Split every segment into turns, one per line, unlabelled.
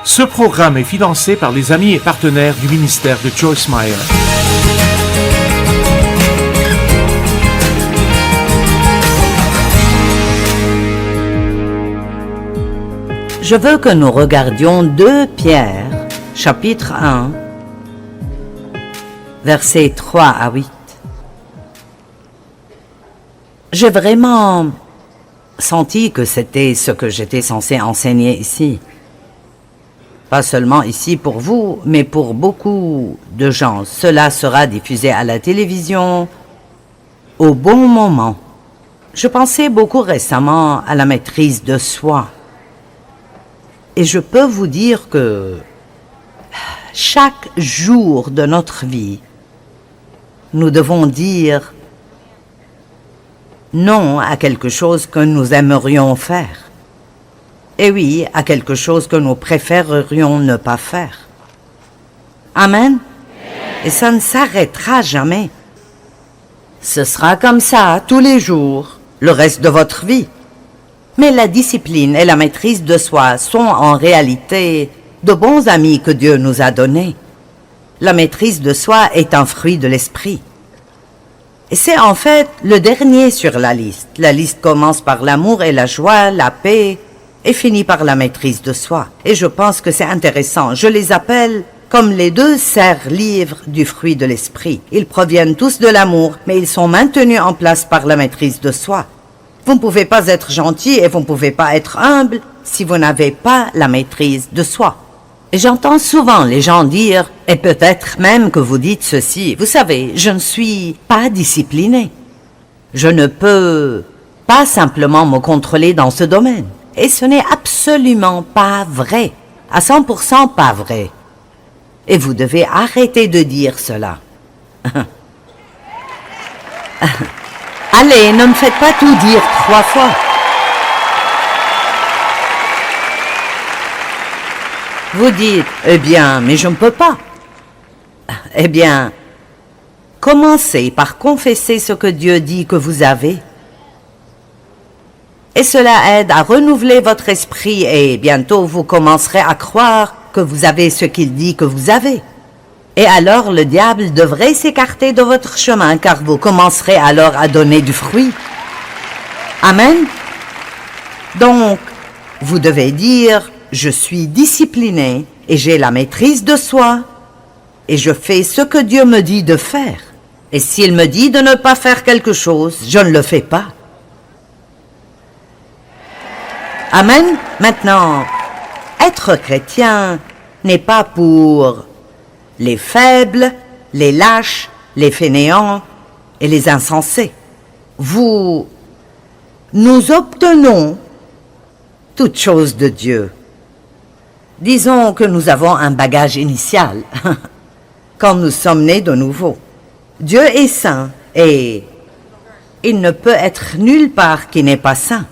Ce programme est financé par les amis et partenaires du ministère de Joyce Meyer.
Je veux que nous regardions 2 Pierre, chapitre 1, versets 3 à 8. J'ai vraiment senti que c'était ce que j'étais censé enseigner ici. Pas seulement ici pour vous, mais pour beaucoup de gens. Cela sera diffusé à la télévision au bon moment. Je pensais beaucoup récemment à la maîtrise de soi. Et je peux vous dire que chaque jour de notre vie, nous devons dire non à quelque chose que nous aimerions faire. Et oui, à quelque chose que nous préférerions ne pas faire. Amen. Et ça ne s'arrêtera jamais. Ce sera comme ça tous les jours, le reste de votre vie. Mais la discipline et la maîtrise de soi sont en réalité de bons amis que Dieu nous a donnés. La maîtrise de soi est un fruit de l'esprit. Et c'est en fait le dernier sur la liste. La liste commence par l'amour et la joie, la paix, et finit par la maîtrise de soi. Et je pense que c'est intéressant. Je les appelle comme les 2 serres-livres du fruit de l'esprit. Ils proviennent tous de l'amour, mais ils sont maintenus en place par la maîtrise de soi. Vous ne pouvez pas être gentil et vous ne pouvez pas être humble si vous n'avez pas la maîtrise de soi. Et j'entends souvent les gens dire, et peut-être même que vous dites ceci, vous savez, je ne suis pas discipliné. Je ne peux pas simplement me contrôler dans ce domaine. Et ce n'est absolument pas vrai, à 100% pas vrai. Et vous devez arrêter de dire cela. Allez, ne me faites pas tout dire 3 fois. Vous dites, eh bien, mais je ne peux pas. Eh bien, commencez par confesser ce que Dieu dit que vous avez. Et cela aide à renouveler votre esprit et bientôt vous commencerez à croire que vous avez ce qu'il dit que vous avez. Et alors le diable devrait s'écarter de votre chemin car vous commencerez alors à donner du fruit. Amen. Donc, vous devez dire, je suis discipliné et j'ai la maîtrise de soi et je fais ce que Dieu me dit de faire. Et s'il me dit de ne pas faire quelque chose, je ne le fais pas. Amen. Maintenant, être chrétien n'est pas pour les faibles, les lâches, les fainéants et les insensés. Nous obtenons toutes choses de Dieu. Disons que nous avons un bagage initial quand nous sommes nés de nouveau. Dieu est saint et il ne peut être nulle part qui n'est pas saint.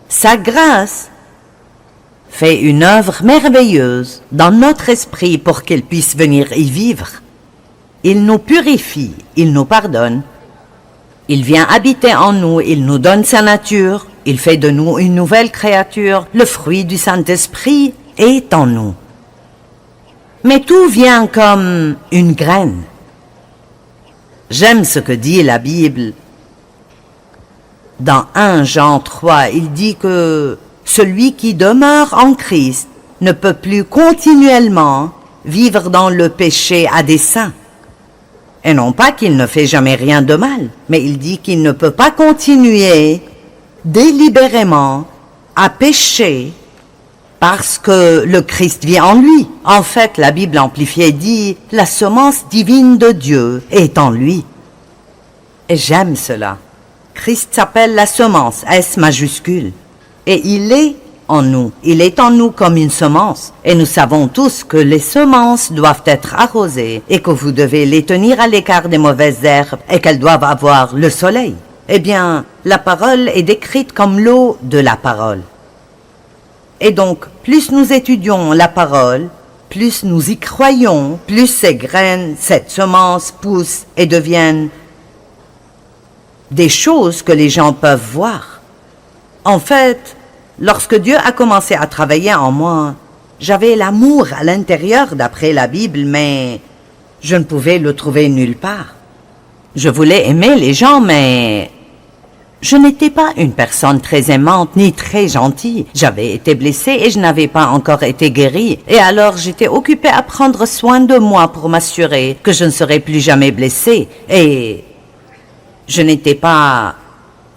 Sa grâce fait une œuvre merveilleuse dans notre esprit pour qu'il puisse venir y vivre. Il nous purifie, il nous pardonne, il vient habiter en nous, il nous donne sa nature, il fait de nous une nouvelle créature, le fruit du Saint-Esprit est en nous. Mais tout vient comme une graine. J'aime ce que dit la Bible. Dans 1 Jean 3, il dit que celui qui demeure en Christ ne peut plus continuellement vivre dans le péché à dessein. Et non pas qu'il ne fait jamais rien de mal, mais il dit qu'il ne peut pas continuer délibérément à pécher parce que le Christ vit en lui. En fait, la Bible amplifiée dit « La semence divine de Dieu est en lui ». Et j'aime cela. Christ s'appelle la semence, S majuscule. Et il est en nous. Il est en nous comme une semence. Et nous savons tous que les semences doivent être arrosées et que vous devez les tenir à l'écart des mauvaises herbes et qu'elles doivent avoir le soleil. Eh bien, la parole est décrite comme l'eau de la parole. Et donc, plus nous étudions la parole, plus nous y croyons, plus ces graines, cette semence poussent et deviennent des choses que les gens peuvent voir. En fait, lorsque Dieu a commencé à travailler en moi, J'avais l'amour à l'intérieur d'après la Bible, mais je ne pouvais le trouver nulle part. Je voulais aimer les gens, mais je n'étais pas une personne très aimante ni très gentille. J'avais été blessée et je n'avais pas encore été guérie. Et alors j'étais occupée à prendre soin de moi pour m'assurer que je ne serais plus jamais blessée. Et je n'étais pas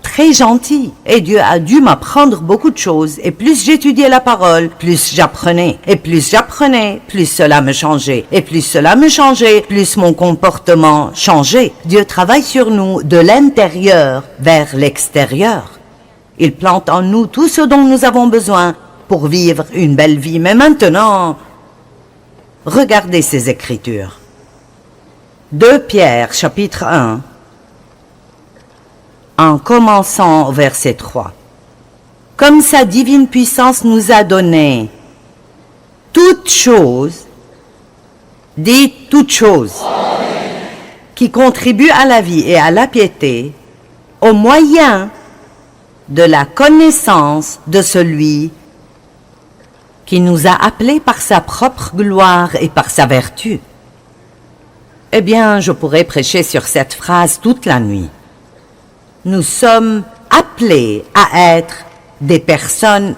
très gentille. Et Dieu a dû m'apprendre beaucoup de choses. Et plus j'étudiais la parole, plus j'apprenais. Et plus j'apprenais, plus cela me changeait. Et plus cela me changeait, plus mon comportement changeait. Dieu travaille sur nous de l'intérieur vers l'extérieur. Il plante en nous tout ce dont nous avons besoin pour vivre une belle vie. Mais maintenant, regardez ces Écritures. 2 Pierre, chapitre 1. En commençant au verset 3. Comme sa divine puissance nous a donné toutes choses, dites toutes choses, qui contribuent à la vie et à la piété, au moyen de la connaissance de celui qui nous a appelés par sa propre gloire et par sa vertu. Eh bien, je pourrais prêcher sur cette phrase toute la nuit. Nous sommes appelés à être des personnes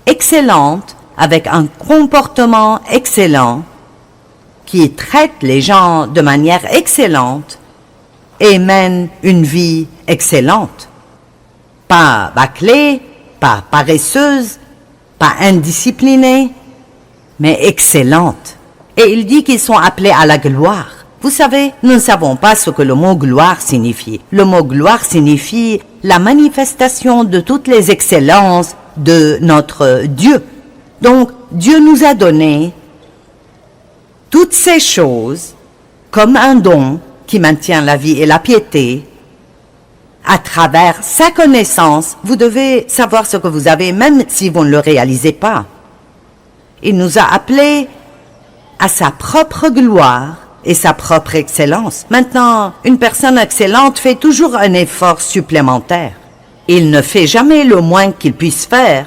excellentes avec un comportement excellent qui traitent les gens de manière excellente et mènent une vie excellente. Pas bâclée, pas paresseuse, pas indisciplinée, mais excellente. Et il dit qu'ils sont appelés à la gloire. Vous savez, nous ne savons pas ce que le mot gloire signifie. Le mot gloire signifie la manifestation de toutes les excellences de notre Dieu. Donc, Dieu nous a donné toutes ces choses comme un don qui maintient la vie et la piété. À travers sa connaissance, vous devez savoir ce que vous avez, même si vous ne le réalisez pas. Il nous a appelés à sa propre gloire et sa propre excellence. Maintenant, une personne excellente fait toujours un effort supplémentaire. Il ne fait jamais le moins qu'il puisse faire.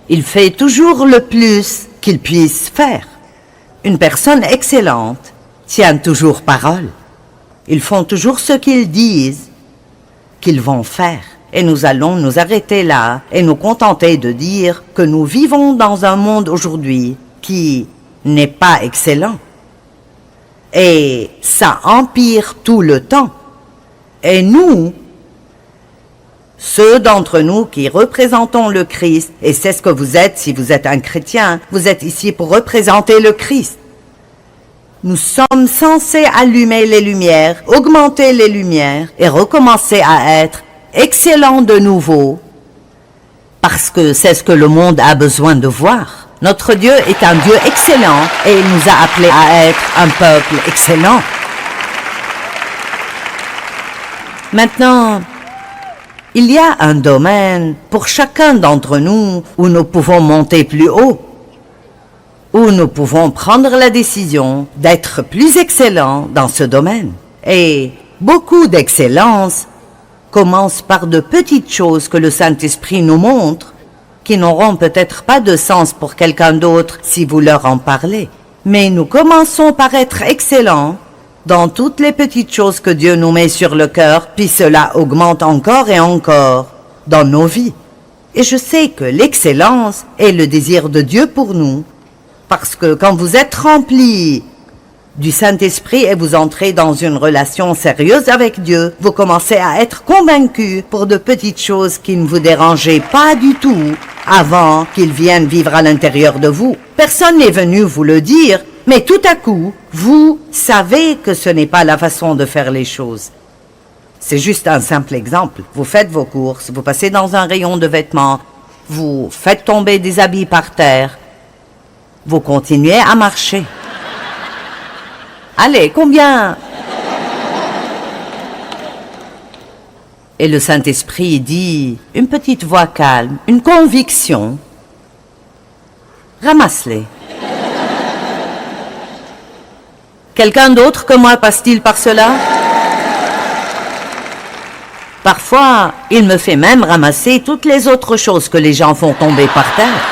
Il fait toujours le plus qu'il puisse faire. Une personne excellente tient toujours parole. Ils font toujours ce qu'ils disent qu'ils vont faire. Et nous allons nous arrêter là et nous contenter de dire que nous vivons dans un monde aujourd'hui qui n'est pas excellent. Et ça empire tout le temps. Et nous, ceux d'entre nous qui représentons le Christ, et c'est ce que vous êtes si vous êtes un chrétien, vous êtes ici pour représenter le Christ. Nous sommes censés allumer les lumières, augmenter les lumières et recommencer à être excellents de nouveau, parce que c'est ce que le monde a besoin de voir. Notre Dieu est un Dieu excellent et il nous a appelés à être un peuple excellent. Maintenant, il y a un domaine pour chacun d'entre nous où nous pouvons monter plus haut, où nous pouvons prendre la décision d'être plus excellents dans ce domaine. Et beaucoup d'excellence commence par de petites choses que le Saint-Esprit nous montre, qui n'auront peut-être pas de sens pour quelqu'un d'autre si vous leur en parlez. Mais nous commençons par être excellents dans toutes les petites choses que Dieu nous met sur le cœur, puis cela augmente encore et encore dans nos vies. Et je sais que l'excellence est le désir de Dieu pour nous, parce que quand vous êtes remplis du Saint-Esprit et vous entrez dans une relation sérieuse avec Dieu, vous commencez à être convaincus pour de petites choses qui ne vous dérangeaient pas du tout avant qu'ils viennent vivre à l'intérieur de vous. Personne n'est venu vous le dire, mais tout à coup, vous savez que ce n'est pas la façon de faire les choses. C'est juste un simple exemple. Vous faites vos courses, vous passez dans un rayon de vêtements, vous faites tomber des habits par terre, vous continuez à marcher. Allez, combien? Et le Saint-Esprit dit, une petite voix calme, une conviction, ramasse-les. Quelqu'un d'autre que moi passe-t-il par cela? Parfois, il me fait même ramasser toutes les autres choses que les gens font tomber par terre.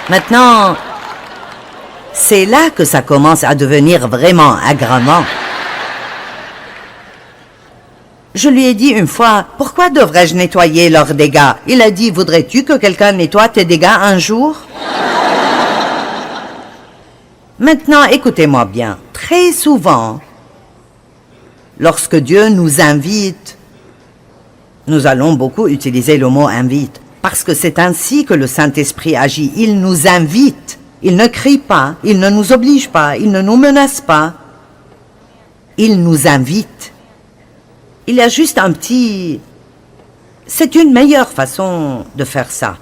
Maintenant, c'est là que ça commence à devenir vraiment aggravant. Je lui ai dit une fois, pourquoi devrais-je nettoyer leurs dégâts? Il a dit, voudrais-tu que quelqu'un nettoie tes dégâts un jour? Maintenant, écoutez-moi bien. Très souvent, lorsque Dieu nous invite, nous allons beaucoup utiliser le mot « invite » parce que c'est ainsi que le Saint-Esprit agit. Il nous invite. Il ne crie pas, il ne nous oblige pas, il ne nous menace pas. Il nous invite. Il y a juste un petit... C'est une meilleure façon de faire ça.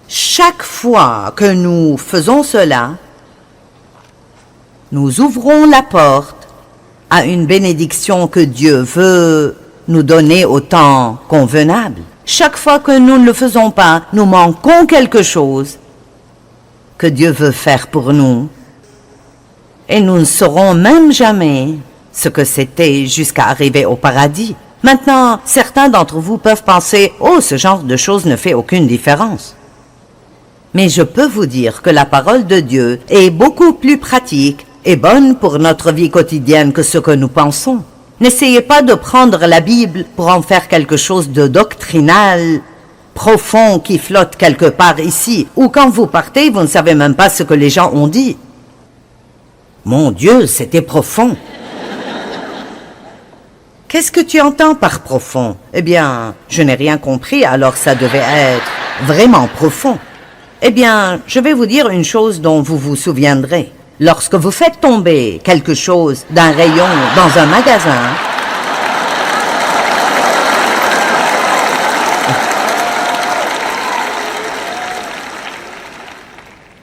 Chaque fois que nous faisons cela, nous ouvrons la porte à une bénédiction que Dieu veut nous donner au temps convenable. Chaque fois que nous ne le faisons pas, nous manquons quelque chose que Dieu veut faire pour nous. Et nous ne saurons même jamais ce que c'était jusqu'à arriver au paradis. Maintenant, certains d'entre vous peuvent penser « Oh, ce genre de choses ne fait aucune différence ». Mais je peux vous dire que la parole de Dieu est beaucoup plus pratique et bonne pour notre vie quotidienne que ce que nous pensons. N'essayez pas de prendre la Bible pour en faire quelque chose de doctrinal, profond, qui flotte quelque part ici, ou quand vous partez, vous ne savez même pas ce que les gens ont dit. Mon Dieu, c'était profond. Qu'est-ce que tu entends par profond? Eh bien, je n'ai rien compris, alors ça devait être vraiment profond. Eh bien, je vais vous dire une chose dont vous vous souviendrez. Lorsque vous faites tomber quelque chose d'un rayon dans un magasin,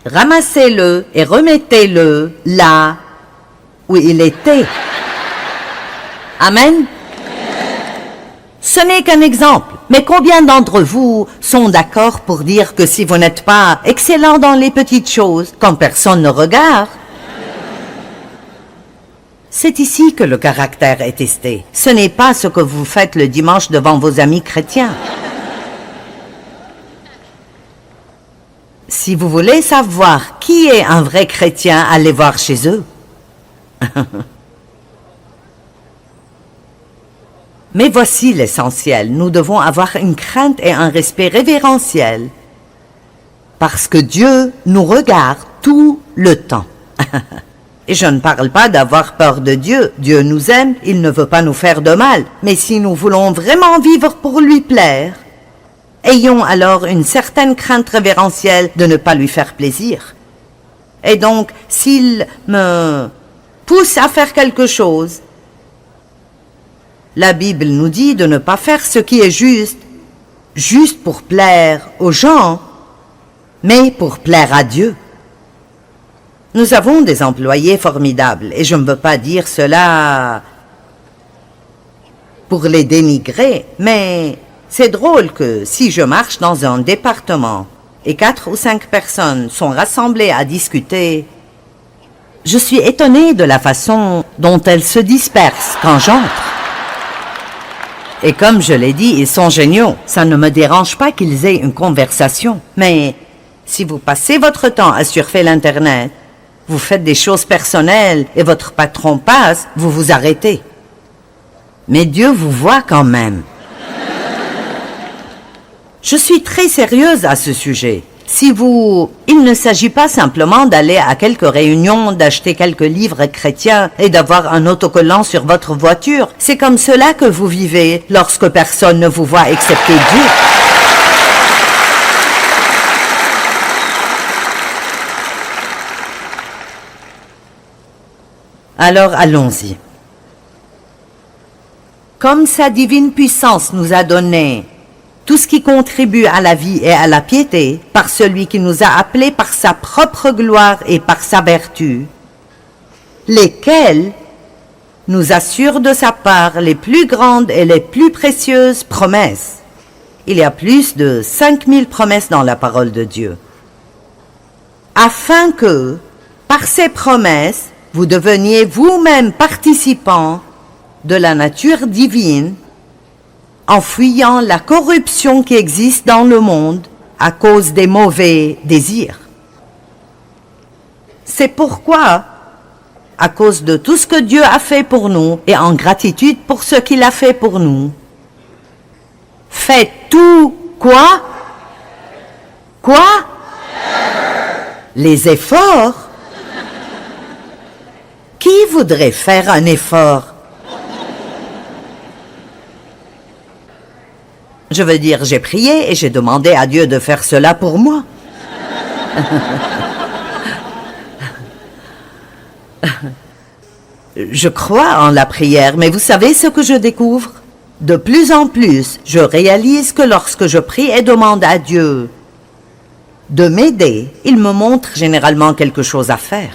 ramassez-le et remettez-le là où il était. Amen. Ce n'est qu'un exemple, mais combien d'entre vous sont d'accord pour dire que si vous n'êtes pas excellent dans les petites choses, quand personne ne regarde, c'est ici que le caractère est testé. Ce n'est pas ce que vous faites le dimanche devant vos amis chrétiens. Si vous voulez savoir qui est un vrai chrétien, allez voir chez eux. Mais voici l'essentiel. Nous devons avoir une crainte et un respect révérentiel. Parce que Dieu nous regarde tout le temps. Et je ne parle pas d'avoir peur de Dieu. Dieu nous aime, il ne veut pas nous faire de mal. Mais si nous voulons vraiment vivre pour lui plaire, ayons alors une certaine crainte révérentielle de ne pas lui faire plaisir. Et donc, s'il me pousse à faire quelque chose, la Bible nous dit de ne pas faire ce qui est juste pour plaire aux gens, mais pour plaire à Dieu. Nous avons des employés formidables, et je ne veux pas dire cela pour les dénigrer, mais c'est drôle que si je marche dans un département et 4 ou 5 personnes sont rassemblées à discuter, je suis étonnée de la façon dont elles se dispersent quand j'entre. Et comme je l'ai dit, ils sont géniaux. Ça ne me dérange pas qu'ils aient une conversation. Mais si vous passez votre temps à surfer l'Internet, vous faites des choses personnelles et votre patron passe, vous vous arrêtez. Mais Dieu vous voit quand même. Je suis très sérieuse à ce sujet. Il ne s'agit pas simplement d'aller à quelques réunions, d'acheter quelques livres chrétiens et d'avoir un autocollant sur votre voiture. C'est comme cela que vous vivez lorsque personne ne vous voit excepté Dieu. Alors allons-y. Comme sa divine puissance nous a donné tout ce qui contribue à la vie et à la piété, par celui qui nous a appelés par sa propre gloire et par sa vertu, lesquels nous assurent de sa part les plus grandes et les plus précieuses promesses. Il y a plus de 5000 promesses dans la parole de Dieu. Afin que, par ces promesses, vous deveniez vous-même participants de la nature divine, en fuyant la corruption qui existe dans le monde à cause des mauvais désirs. C'est pourquoi, à cause de tout ce que Dieu a fait pour nous et en gratitude pour ce qu'il a fait pour nous, faites tout quoi? Quoi? Les efforts? Qui voudrait faire un effort? Je veux dire, j'ai prié et j'ai demandé à Dieu de faire cela pour moi. Je crois en la prière, mais vous savez ce que je découvre? De plus en plus, je réalise que lorsque je prie et demande à Dieu de m'aider, il me montre généralement quelque chose à faire.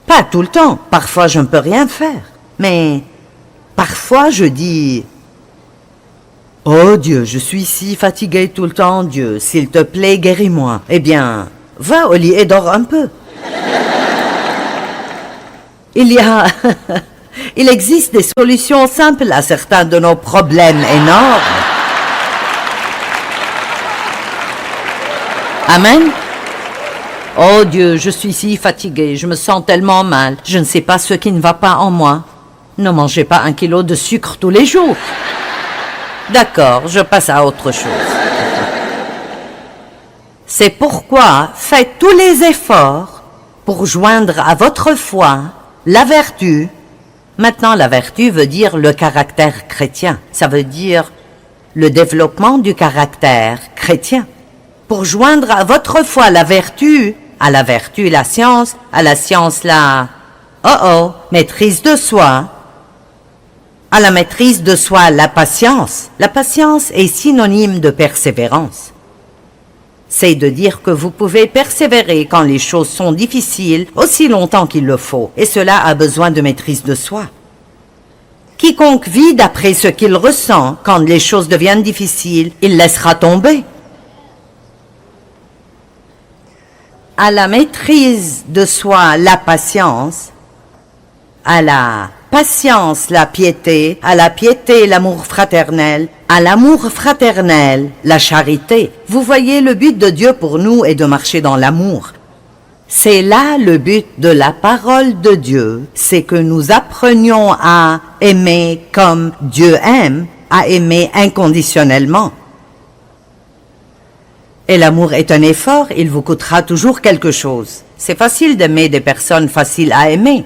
Pas tout le temps, parfois je ne peux rien faire, mais parfois je dis « Oh Dieu, je suis si fatigué tout le temps, Dieu, s'il te plaît, guéris-moi. » Eh bien, va au lit et dors un peu. Il existe des solutions simples à certains de nos problèmes énormes. Amen. Oh Dieu, je suis si fatiguée, je me sens tellement mal. Je ne sais pas ce qui ne va pas en moi. Ne mangez pas 1 kilo de sucre tous les jours. D'accord, je passe à autre chose. C'est pourquoi faites tous les efforts pour joindre à votre foi la vertu. Maintenant, la vertu veut dire le caractère chrétien. Ça veut dire le développement du caractère chrétien. Pour joindre à votre foi la vertu, à la vertu la science, à la science la maîtrise de soi, à la maîtrise de soi la patience. La patience est synonyme de persévérance. C'est de dire que vous pouvez persévérer quand les choses sont difficiles aussi longtemps qu'il le faut, et cela a besoin de maîtrise de soi. Quiconque vit d'après ce qu'il ressent quand les choses deviennent difficiles, il laissera tomber. À la maîtrise de soi la patience, à la patience la piété, à la piété l'amour fraternel, à l'amour fraternel la charité. Vous voyez, le but de Dieu pour nous est de marcher dans l'amour. C'est là le but de la parole de Dieu, c'est que nous apprenions à aimer comme Dieu aime, à aimer inconditionnellement. Et l'amour est un effort, il vous coûtera toujours quelque chose. C'est facile d'aimer des personnes faciles à aimer.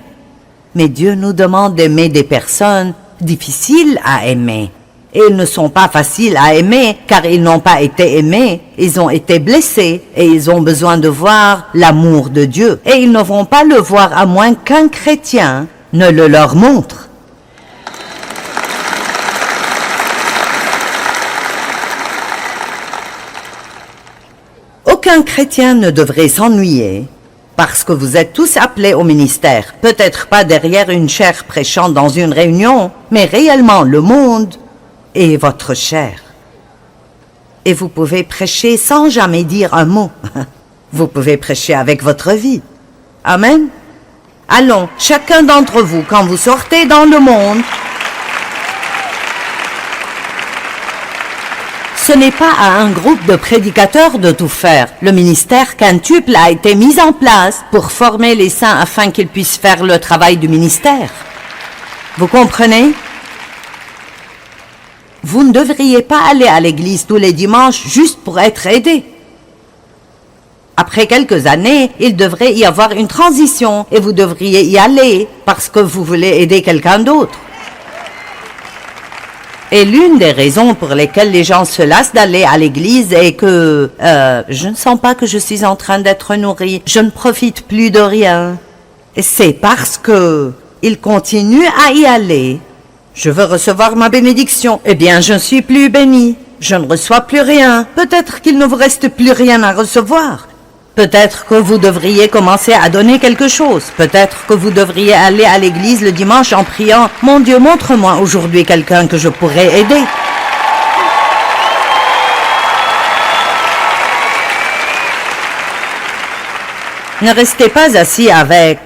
Mais Dieu nous demande d'aimer des personnes difficiles à aimer. Et ils ne sont pas faciles à aimer car ils n'ont pas été aimés, ils ont été blessés et ils ont besoin de voir l'amour de Dieu. Et ils ne vont pas le voir à moins qu'un chrétien ne le leur montre. Aucun chrétien ne devrait s'ennuyer parce que vous êtes tous appelés au ministère. Peut-être pas derrière une chaire prêchant dans une réunion, mais réellement le monde est votre chair. Et vous pouvez prêcher sans jamais dire un mot. Vous pouvez prêcher avec votre vie. Amen. Allons, chacun d'entre vous, quand vous sortez dans le monde, ce n'est pas à un groupe de prédicateurs de tout faire. Le ministère quintuple a été mis en place pour former les saints afin qu'ils puissent faire le travail du ministère. Vous comprenez? Vous ne devriez pas aller à l'église tous les dimanches juste pour être aidé. Après quelques années, il devrait y avoir une transition et vous devriez y aller parce que vous voulez aider quelqu'un d'autre. Et l'une des raisons pour lesquelles les gens se lassent d'aller à l'église est que je ne sens pas que je suis en train d'être nourri, je ne profite plus de rien. Et c'est parce que ils continuent à y aller. Je veux recevoir ma bénédiction. Eh bien, je ne suis plus béni. Je ne reçois plus rien. Peut-être qu'il ne vous reste plus rien à recevoir. Peut-être que vous devriez commencer à donner quelque chose. Peut-être que vous devriez aller à l'église le dimanche en priant « Mon Dieu, montre-moi aujourd'hui quelqu'un que je pourrais aider. » Ne restez pas assis avec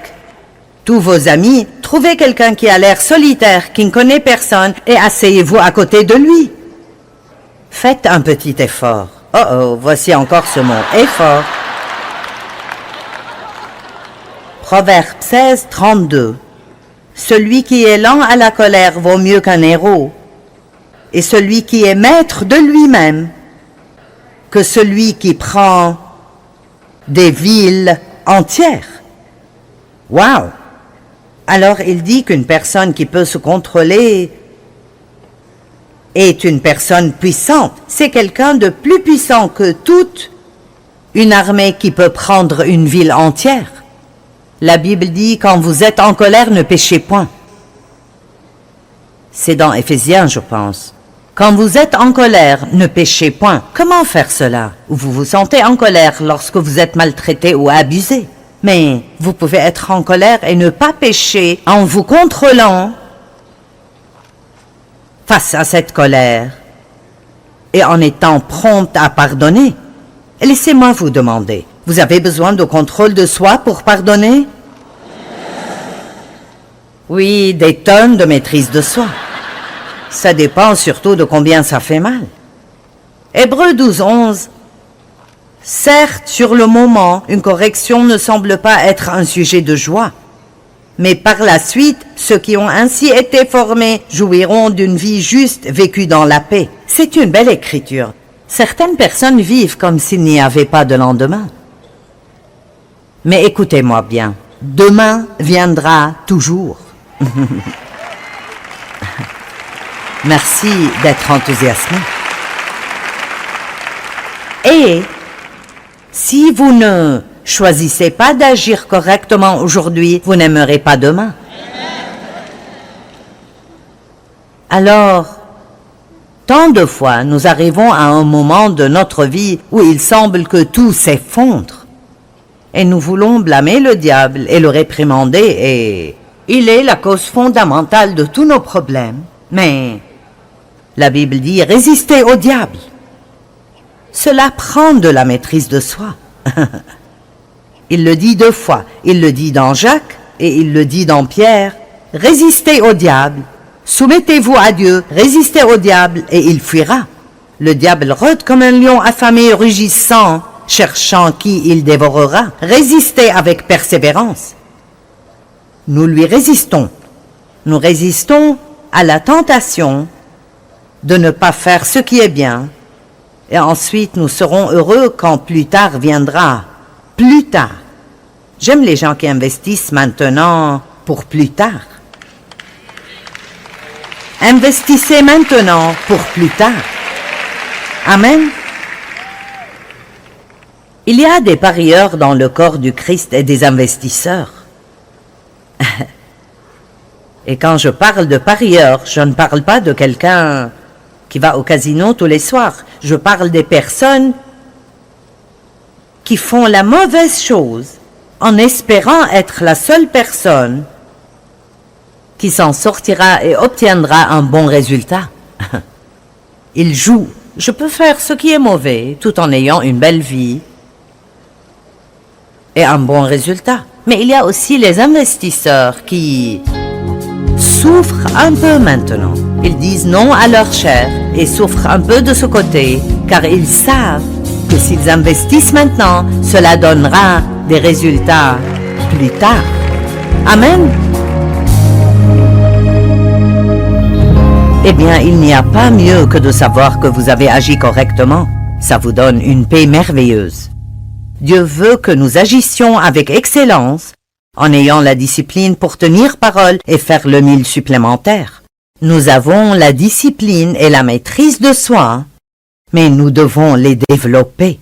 tous vos amis. Trouvez quelqu'un qui a l'air solitaire, qui ne connaît personne et asseyez-vous à côté de lui. Faites un petit effort. Oh, voici encore ce mot, effort. Proverbe 16, 32. Celui qui est lent à la colère vaut mieux qu'un héros, et celui qui est maître de lui-même que celui qui prend des villes entières. Wow! Alors il dit qu'une personne qui peut se contrôler est une personne puissante. C'est quelqu'un de plus puissant que toute une armée qui peut prendre une ville entière. La Bible dit, quand vous êtes en colère, ne péchez point. C'est dans Éphésiens, je pense. Quand vous êtes en colère, ne péchez point. Comment faire cela? Vous vous sentez en colère lorsque vous êtes maltraité ou abusé. Mais vous pouvez être en colère et ne pas pécher en vous contrôlant face à cette colère et en étant prompte à pardonner. Laissez-moi vous demander, vous avez besoin de contrôle de soi pour pardonner? Oui, des tonnes de maîtrise de soi. Ça dépend surtout de combien ça fait mal. Hébreux 12, 11. Certes, sur le moment, une correction ne semble pas être un sujet de joie. Mais par la suite, ceux qui ont ainsi été formés jouiront d'une vie juste vécue dans la paix. C'est une belle écriture. Certaines personnes vivent comme s'il n'y avait pas de lendemain. Mais écoutez-moi bien, demain viendra toujours. Merci d'être enthousiasmé. Et si vous ne choisissez pas d'agir correctement aujourd'hui, vous n'aimerez pas demain. Alors, tant de fois, nous arrivons à un moment de notre vie où il semble que tout s'effondre. Et nous voulons blâmer le diable et le réprimander, et il est la cause fondamentale de tous nos problèmes. Mais la Bible dit, résistez au diable. Cela prend de la maîtrise de soi. Il le dit 2 fois. Il le dit dans Jacques et il le dit dans Pierre. Résistez au diable. Soumettez-vous à Dieu. Résistez au diable et il fuira. Le diable rôde comme un lion affamé, rugissant, cherchant qui il dévorera. Résistez avec persévérance. Nous lui résistons. Nous résistons à la tentation de ne pas faire ce qui est bien. Et ensuite, nous serons heureux quand plus tard viendra. Plus tard. J'aime les gens qui investissent maintenant pour plus tard. Investissez maintenant pour plus tard. Amen. Il y a des parieurs dans le corps du Christ et des investisseurs. Et quand je parle de parieurs, je ne parle pas de quelqu'un qui va au casino tous les soirs. Je parle des personnes qui font la mauvaise chose en espérant être la seule personne qui s'en sortira et obtiendra un bon résultat. Ils jouent. Je peux faire ce qui est mauvais tout en ayant une belle vie et un bon résultat. Mais il y a aussi les investisseurs qui souffrent un peu maintenant. Ils disent non à leur chair et souffrent un peu de ce côté, car ils savent que s'ils investissent maintenant, cela donnera des résultats plus tard. Amen. Eh bien, il n'y a pas mieux que de savoir que vous avez agi correctement. Ça vous donne une paix merveilleuse. Dieu veut que nous agissions avec excellence, en ayant la discipline pour tenir parole et faire le 1000 supplémentaire. Nous avons la discipline et la maîtrise de soi, mais nous devons les développer.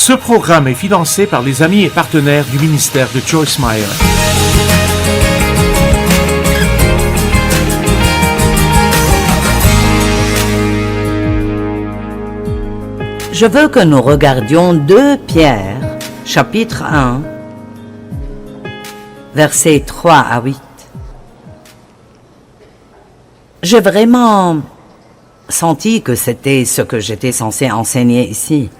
Ce programme est financé par les amis et partenaires du ministère de Joyce Meyer.
Je veux que nous regardions 2 Pierre, chapitre 1, versets 3 à 8. J'ai vraiment senti que c'était ce que j'étais censé enseigner ici.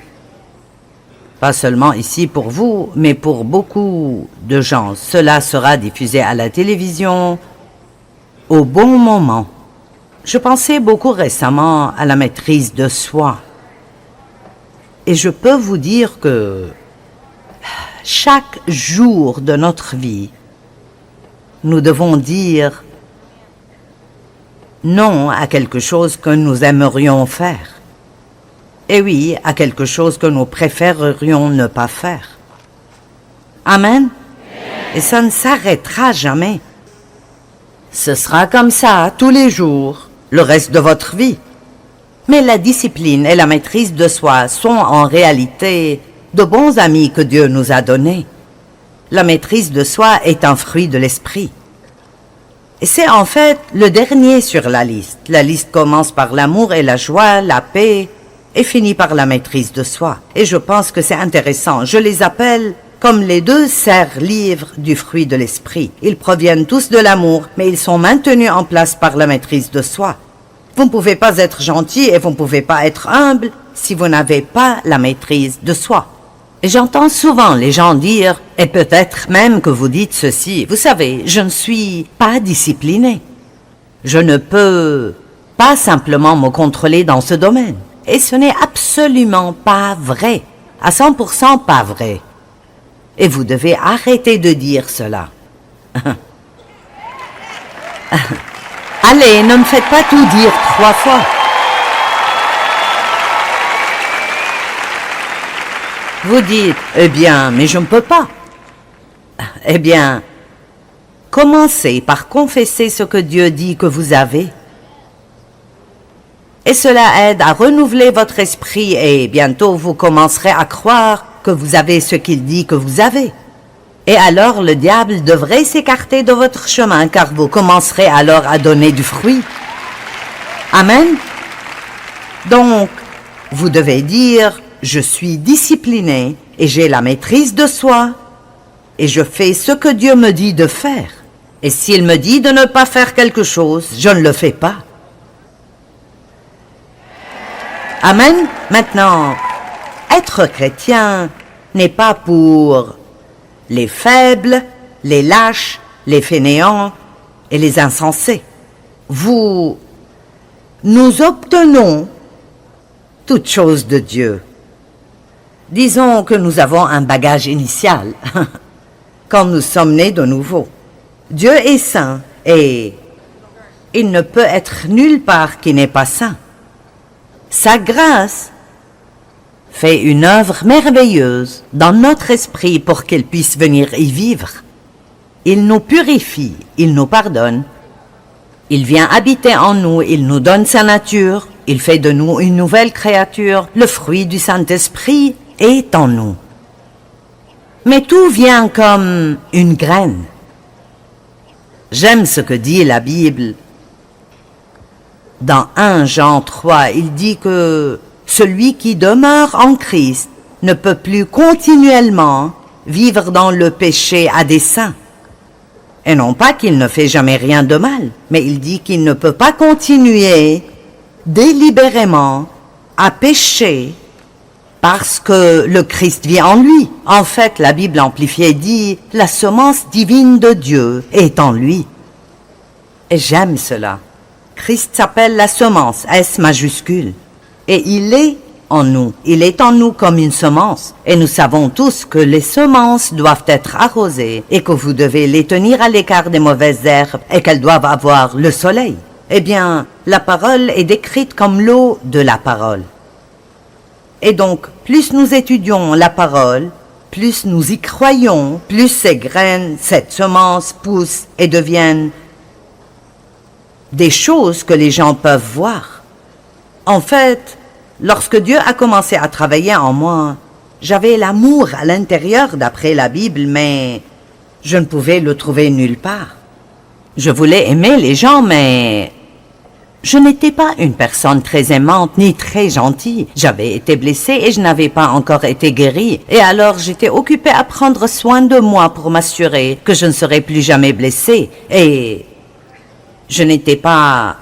Pas seulement ici pour vous, mais pour beaucoup de gens. Cela sera diffusé à la télévision au bon moment. Je pensais beaucoup récemment à la maîtrise de soi. Et je peux vous dire que chaque jour de notre vie, nous devons dire non à quelque chose que nous aimerions faire. Et oui, à quelque chose que nous préférerions ne pas faire. Amen. Et ça ne s'arrêtera jamais. Ce sera comme ça tous les jours, le reste de votre vie. Mais la discipline et la maîtrise de soi sont en réalité de bons amis que Dieu nous a donnés. La maîtrise de soi est un fruit de l'esprit. Et c'est en fait le dernier sur la liste. La liste commence par l'amour et la joie, la paix, et finit par la maîtrise de soi. Et je pense que c'est intéressant. Je les appelle comme les 2 serres-livres du fruit de l'esprit. Ils proviennent tous de l'amour, mais ils sont maintenus en place par la maîtrise de soi. Vous ne pouvez pas être gentil et vous ne pouvez pas être humble si vous n'avez pas la maîtrise de soi. Et j'entends souvent les gens dire, et peut-être même que vous dites ceci, vous savez, je ne suis pas discipliné. Je ne peux pas simplement me contrôler dans ce domaine. Et ce n'est absolument pas vrai, à 100% pas vrai. Et vous devez arrêter de dire cela. Allez, ne me faites pas tout dire 3 fois. Vous dites, eh bien, mais je ne peux pas. Eh bien, commencez par confesser ce que Dieu dit que vous avez. Et cela aide à renouveler votre esprit et bientôt vous commencerez à croire que vous avez ce qu'il dit que vous avez. Et alors le diable devrait s'écarter de votre chemin car vous commencerez alors à donner du fruit. Amen. Donc, vous devez dire, je suis discipliné et j'ai la maîtrise de soi et je fais ce que Dieu me dit de faire. Et s'il me dit de ne pas faire quelque chose, je ne le fais pas. Amen. Maintenant, être chrétien n'est pas pour les faibles, les lâches, les fainéants et les insensés. Nous obtenons toutes choses de Dieu. Disons que nous avons un bagage initial quand nous sommes nés de nouveau. Dieu est saint et il ne peut être nulle part qui n'est pas saint. Sa grâce fait une œuvre merveilleuse dans notre esprit pour qu'il puisse venir y vivre. Il nous purifie, il nous pardonne, il vient habiter en nous, il nous donne sa nature, il fait de nous une nouvelle créature, le fruit du Saint-Esprit est en nous. Mais tout vient comme une graine. J'aime ce que dit la Bible. Dans 1 Jean 3, il dit que celui qui demeure en Christ ne peut plus continuellement vivre dans le péché à dessein. Et non pas qu'il ne fait jamais rien de mal, mais il dit qu'il ne peut pas continuer délibérément à pécher parce que le Christ vit en lui. En fait, la Bible amplifiée dit « La semence divine de Dieu est en lui ». Et j'aime cela. Christ s'appelle la semence, S majuscule. Et il est en nous. Il est en nous comme une semence. Et nous savons tous que les semences doivent être arrosées et que vous devez les tenir à l'écart des mauvaises herbes et qu'elles doivent avoir le soleil. Eh bien, la parole est décrite comme l'eau de la parole. Et donc, plus nous étudions la parole, plus nous y croyons, plus ces graines, cette semence poussent et deviennent des choses que les gens peuvent voir. En fait, lorsque Dieu a commencé à travailler en moi, J'avais l'amour à l'intérieur d'après la Bible, mais je ne pouvais le trouver nulle part. Je voulais aimer les gens, mais je n'étais pas une personne très aimante ni très gentille. J'avais été blessée et je n'avais pas encore été guérie. Et alors j'étais occupée à prendre soin de moi pour m'assurer que je ne serais plus jamais blessée. Et je n'étais pas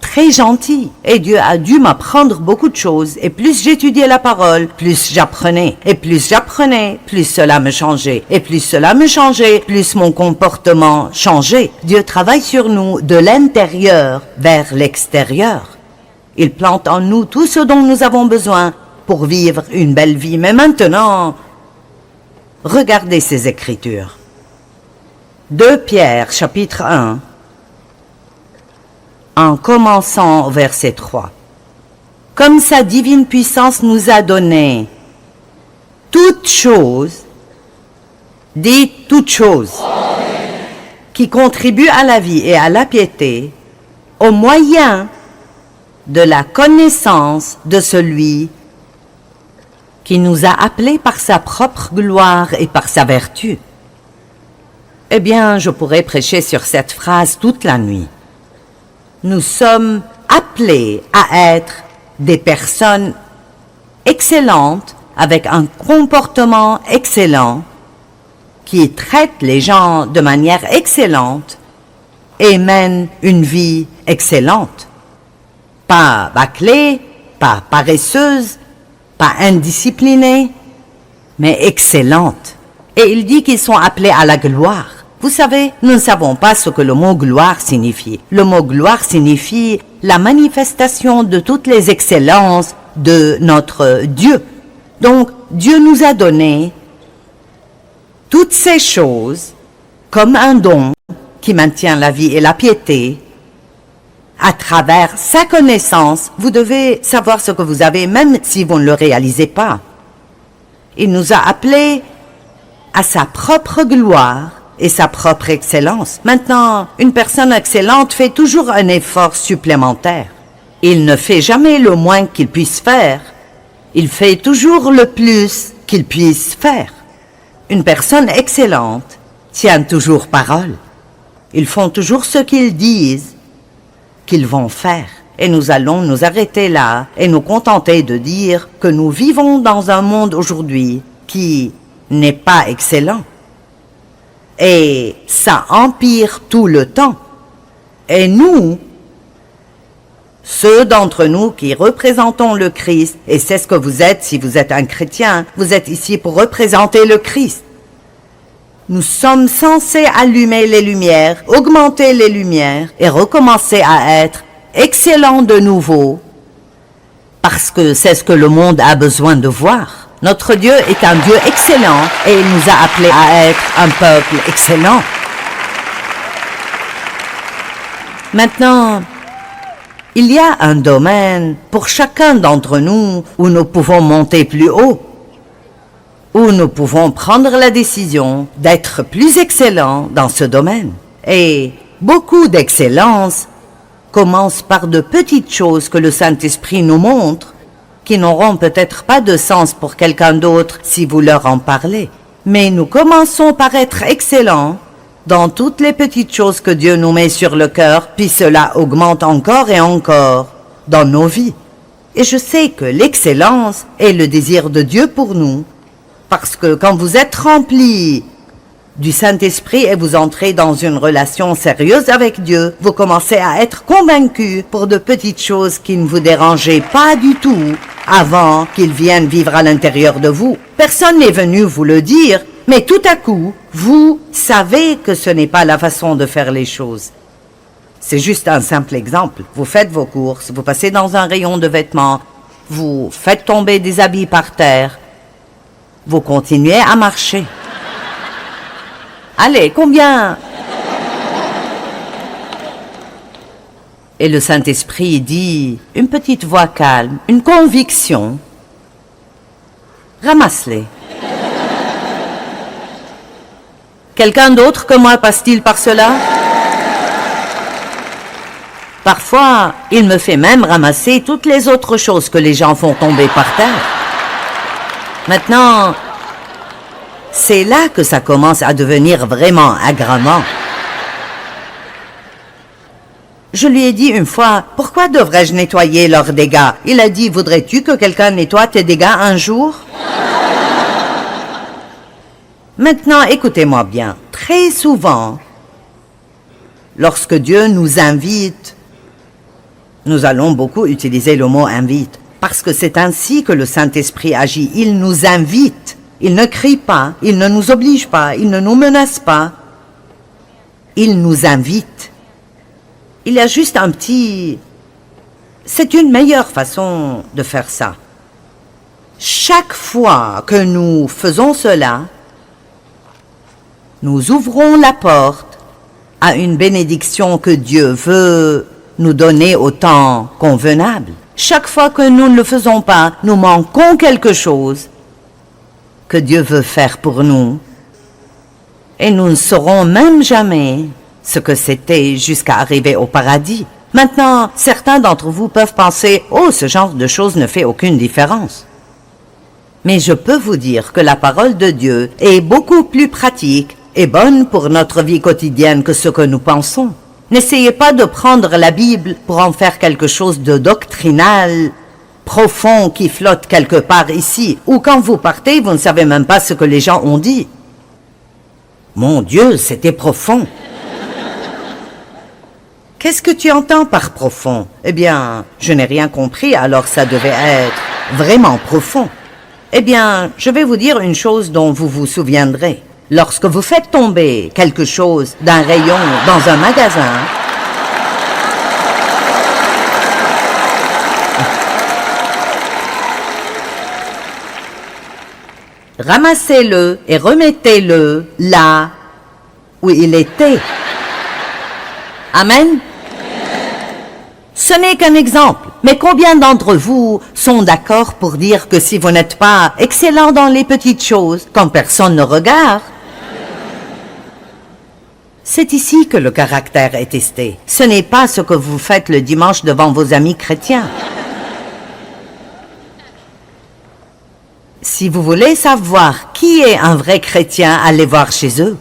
très gentille. Et Dieu a dû m'apprendre beaucoup de choses. Et plus j'étudiais la parole, plus j'apprenais. Et plus j'apprenais, plus cela me changeait. Et plus cela me changeait, plus mon comportement changeait. Dieu travaille sur nous de l'intérieur vers l'extérieur. Il plante en nous tout ce dont nous avons besoin pour vivre une belle vie. Mais maintenant, regardez ces Écritures. 2 Pierre, chapitre 1. En commençant au verset 3. Comme sa divine puissance nous a donné toutes choses, dites toutes choses, qui contribuent à la vie et à la piété, au moyen de la connaissance de celui qui nous a appelés par sa propre gloire et par sa vertu. Eh bien, je pourrais prêcher sur cette phrase toute la nuit. Nous sommes appelés à être des personnes excellentes, avec un comportement excellent, qui traitent les gens de manière excellente et mènent une vie excellente. Pas bâclée, pas paresseuse, pas indisciplinée, mais excellente. Et il dit qu'ils sont appelés à la gloire. Vous savez, nous ne savons pas ce que le mot gloire signifie. Le mot gloire signifie la manifestation de toutes les excellences de notre Dieu. Donc, Dieu nous a donné toutes ces choses comme un don qui maintient la vie et la piété. À travers sa connaissance, vous devez savoir ce que vous avez, même si vous ne le réalisez pas. Il nous a appelés à sa propre gloire et sa propre excellence. Maintenant, une personne excellente fait toujours un effort supplémentaire. Il ne fait jamais le moins qu'il puisse faire. Il fait toujours le plus qu'il puisse faire. Une personne excellente tient toujours parole. Ils font toujours ce qu'ils disent qu'ils vont faire. Et nous allons nous arrêter là et nous contenter de dire que nous vivons dans un monde aujourd'hui qui n'est pas excellent. Et ça empire tout le temps. Et nous, ceux d'entre nous qui représentons le Christ, et c'est ce que vous êtes si vous êtes un chrétien, vous êtes ici pour représenter le Christ. Nous sommes censés allumer les lumières, augmenter les lumières et recommencer à être excellents de nouveau, parce que c'est ce que le monde a besoin de voir. Notre Dieu est un Dieu excellent et il nous a appelés à être un peuple excellent. Maintenant, il y a un domaine pour chacun d'entre nous où nous pouvons monter plus haut, où nous pouvons prendre la décision d'être plus excellents dans ce domaine. Et beaucoup d'excellence commence par de petites choses que le Saint-Esprit nous montre, qui n'auront peut-être pas de sens pour quelqu'un d'autre si vous leur en parlez. Mais nous commençons par être excellents dans toutes les petites choses que Dieu nous met sur le cœur, puis cela augmente encore et encore dans nos vies. Et je sais que l'excellence est le désir de Dieu pour nous, parce que quand vous êtes remplis du Saint-Esprit et vous entrez dans une relation sérieuse avec Dieu, vous commencez à être convaincus pour de petites choses qui ne vous dérangeaient pas du tout avant qu'ils viennent vivre à l'intérieur de vous. Personne n'est venu vous le dire, mais tout à coup, vous savez que ce n'est pas la façon de faire les choses. C'est juste un simple exemple. Vous faites vos courses, vous passez dans un rayon de vêtements, vous faites tomber des habits par terre, vous continuez à marcher. Allez, combien? Et le Saint-Esprit dit, une petite voix calme, une conviction, ramasse-les. Quelqu'un d'autre que moi passe-t-il par cela? Parfois, il me fait même ramasser toutes les autres choses que les gens font tomber par terre. Maintenant, c'est là que ça commence à devenir vraiment aggravant. Je lui ai dit une fois, pourquoi devrais-je nettoyer leurs dégâts? Il a dit, voudrais-tu que quelqu'un nettoie tes dégâts un jour? Maintenant, écoutez-moi bien. Très souvent, lorsque Dieu nous invite, nous allons beaucoup utiliser le mot « invite », parce que c'est ainsi que le Saint-Esprit agit. Il nous invite. Il ne crie pas, il ne nous oblige pas, il ne nous menace pas. Il nous invite. Il y a juste un petit... C'est une meilleure façon de faire ça. Chaque fois que nous faisons cela, nous ouvrons la porte à une bénédiction que Dieu veut nous donner au temps convenable. Chaque fois que nous ne le faisons pas, nous manquons quelque chose que Dieu veut faire pour nous. Et nous ne saurons même jamais ce que c'était jusqu'à arriver au paradis. Maintenant, certains d'entre vous peuvent penser « Oh, ce genre de choses ne fait aucune différence. » Mais je peux vous dire que la parole de Dieu est beaucoup plus pratique et bonne pour notre vie quotidienne que ce que nous pensons. N'essayez pas de prendre la Bible pour en faire quelque chose de doctrinal, profond, qui flotte quelque part ici, ou quand vous partez, vous ne savez même pas ce que les gens ont dit. Mon Dieu, c'était profond. Qu'est-ce que tu entends par profond? Eh bien, je n'ai rien compris, alors ça devait être vraiment profond. Eh bien, je vais vous dire une chose dont vous vous souviendrez. Lorsque vous faites tomber quelque chose d'un rayon dans un magasin, ramassez-le et remettez-le là où il était. Amen. Ce n'est qu'un exemple, mais combien d'entre vous sont d'accord pour dire que si vous n'êtes pas excellent dans les petites choses, quand personne ne regarde, c'est ici que le caractère est testé. Ce n'est pas ce que vous faites le dimanche devant vos amis chrétiens. Si vous voulez savoir qui est un vrai chrétien, allez voir chez eux.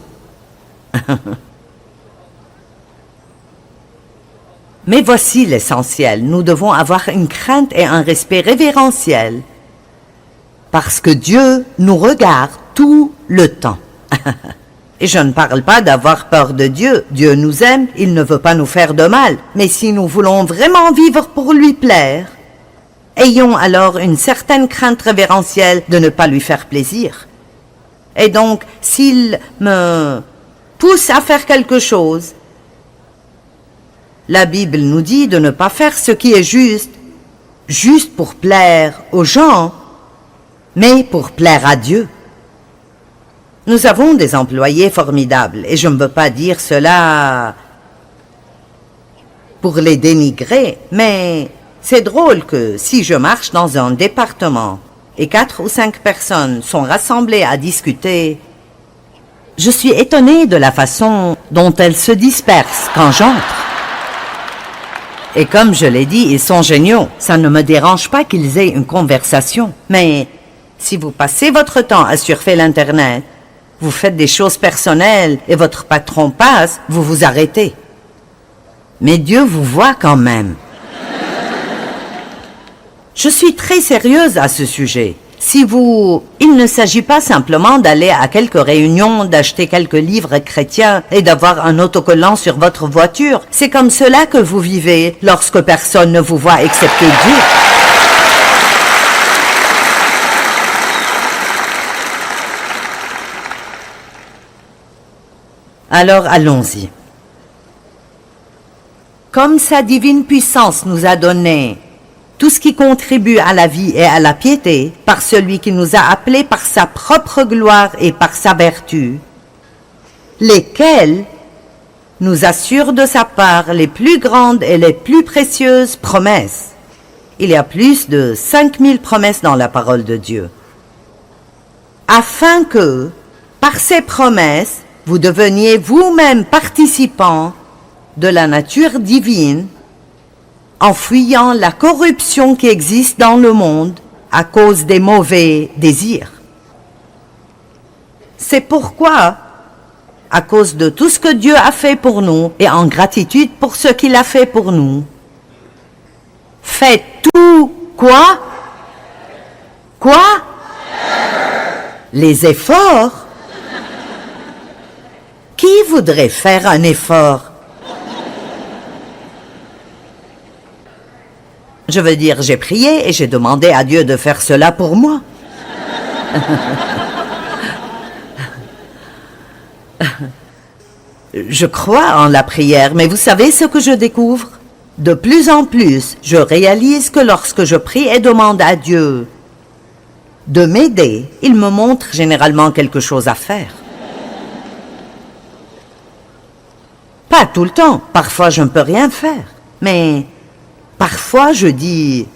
Mais voici l'essentiel. Nous devons avoir une crainte et un respect révérentiel. Parce que Dieu nous regarde tout le temps. Et je ne parle pas d'avoir peur de Dieu. Dieu nous aime, il ne veut pas nous faire de mal. Mais si nous voulons vraiment vivre pour lui plaire, ayons alors une certaine crainte révérentielle de ne pas lui faire plaisir. Et donc, s'il me pousse à faire quelque chose, la Bible nous dit de ne pas faire ce qui est juste pour plaire aux gens, mais pour plaire à Dieu. Nous avons des employés formidables, et je ne veux pas dire cela pour les dénigrer, mais c'est drôle que si je marche dans un département et 4 ou 5 personnes sont rassemblées à discuter, je suis étonnée de la façon dont elles se dispersent quand j'entre. Et comme je l'ai dit, ils sont géniaux. Ça ne me dérange pas qu'ils aient une conversation. Mais si vous passez votre temps à surfer l'Internet, vous faites des choses personnelles et votre patron passe, vous vous arrêtez. Mais Dieu vous voit quand même. Je suis très sérieuse à ce sujet. Il ne s'agit pas simplement d'aller à quelques réunions, d'acheter quelques livres chrétiens et d'avoir un autocollant sur votre voiture. C'est comme cela que vous vivez lorsque personne ne vous voit excepté Dieu. Alors allons-y. Comme sa divine puissance nous a donné tout ce qui contribue à la vie et à la piété, par celui qui nous a appelés par sa propre gloire et par sa vertu, lesquels nous assurent de sa part les plus grandes et les plus précieuses promesses. Il y a plus de 5000 promesses dans la parole de Dieu. Afin que, par ces promesses, vous deveniez vous-même participants de la nature divine, en fuyant la corruption qui existe dans le monde à cause des mauvais désirs. C'est pourquoi, à cause de tout ce que Dieu a fait pour nous et en gratitude pour ce qu'il a fait pour nous, faites tout quoi? Quoi? Les efforts? Qui voudrait faire un effort? Je veux dire, j'ai prié et j'ai demandé à Dieu de faire cela pour moi. Je crois en la prière, mais vous savez ce que je découvre? De plus en plus, je réalise que lorsque je prie et demande à Dieu de m'aider, il me montre généralement quelque chose à faire. Pas tout le temps, parfois je ne peux rien faire, mais parfois je dis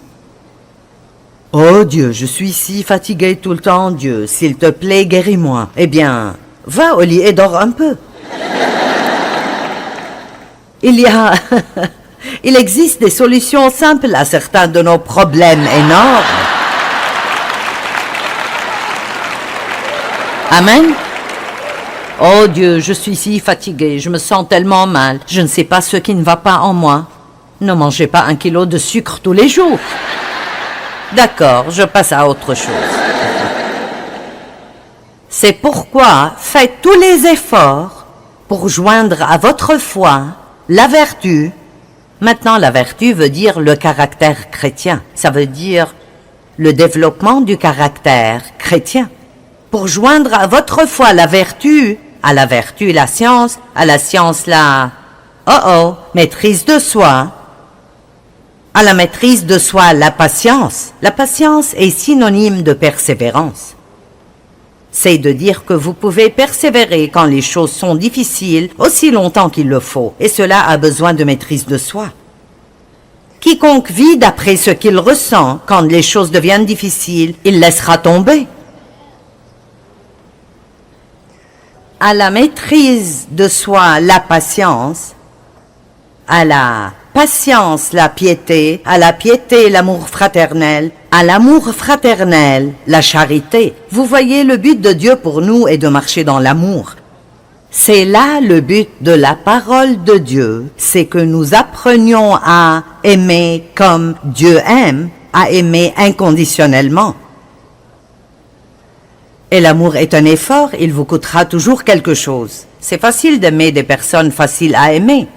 « Oh Dieu, je suis si fatigué tout le temps, Dieu, s'il te plaît, guéris-moi. » Eh bien, va au lit et dors un peu. Il existe des solutions simples à certains de nos problèmes énormes. Amen. Oh Dieu, je suis si fatiguée, je me sens tellement mal, je ne sais pas ce qui ne va pas en moi. Ne mangez pas 1 kilo de sucre tous les jours. D'accord, je passe à autre chose. C'est pourquoi faites tous les efforts pour joindre à votre foi la vertu. Maintenant, la vertu veut dire le caractère chrétien. Ça veut dire le développement du caractère chrétien. Pour joindre à votre foi la vertu, à la vertu la science, à la science la maîtrise de soi, à la maîtrise de soi la patience. La patience est synonyme de persévérance. C'est de dire que vous pouvez persévérer quand les choses sont difficiles aussi longtemps qu'il le faut, et cela a besoin de maîtrise de soi. Quiconque vit d'après ce qu'il ressent quand les choses deviennent difficiles, il laissera tomber. À la maîtrise de soi la patience, à la patience la piété, à la piété l'amour fraternel, à l'amour fraternel la charité. Vous voyez, le but de Dieu pour nous est de marcher dans l'amour. C'est là le but de la parole de Dieu, c'est que nous apprenions à aimer comme Dieu aime, à aimer inconditionnellement. Et l'amour est un effort, il vous coûtera toujours quelque chose. C'est facile d'aimer des personnes faciles à aimer.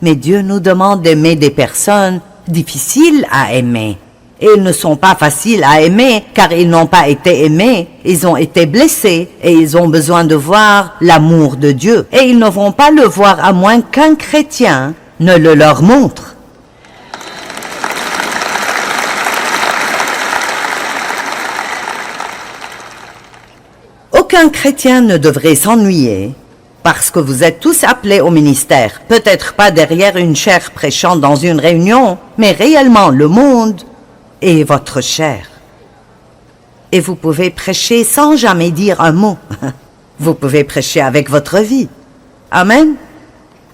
Mais Dieu nous demande d'aimer des personnes difficiles à aimer. Et ils ne sont pas faciles à aimer car ils n'ont pas été aimés, ils ont été blessés et ils ont besoin de voir l'amour de Dieu. Et ils ne vont pas le voir à moins qu'un chrétien ne le leur montre. Aucun chrétien ne devrait s'ennuyer parce que vous êtes tous appelés au ministère. Peut-être pas derrière une chaire prêchant dans une réunion, mais réellement le monde est votre chair. Et vous pouvez prêcher sans jamais dire un mot. Vous pouvez prêcher avec votre vie. Amen.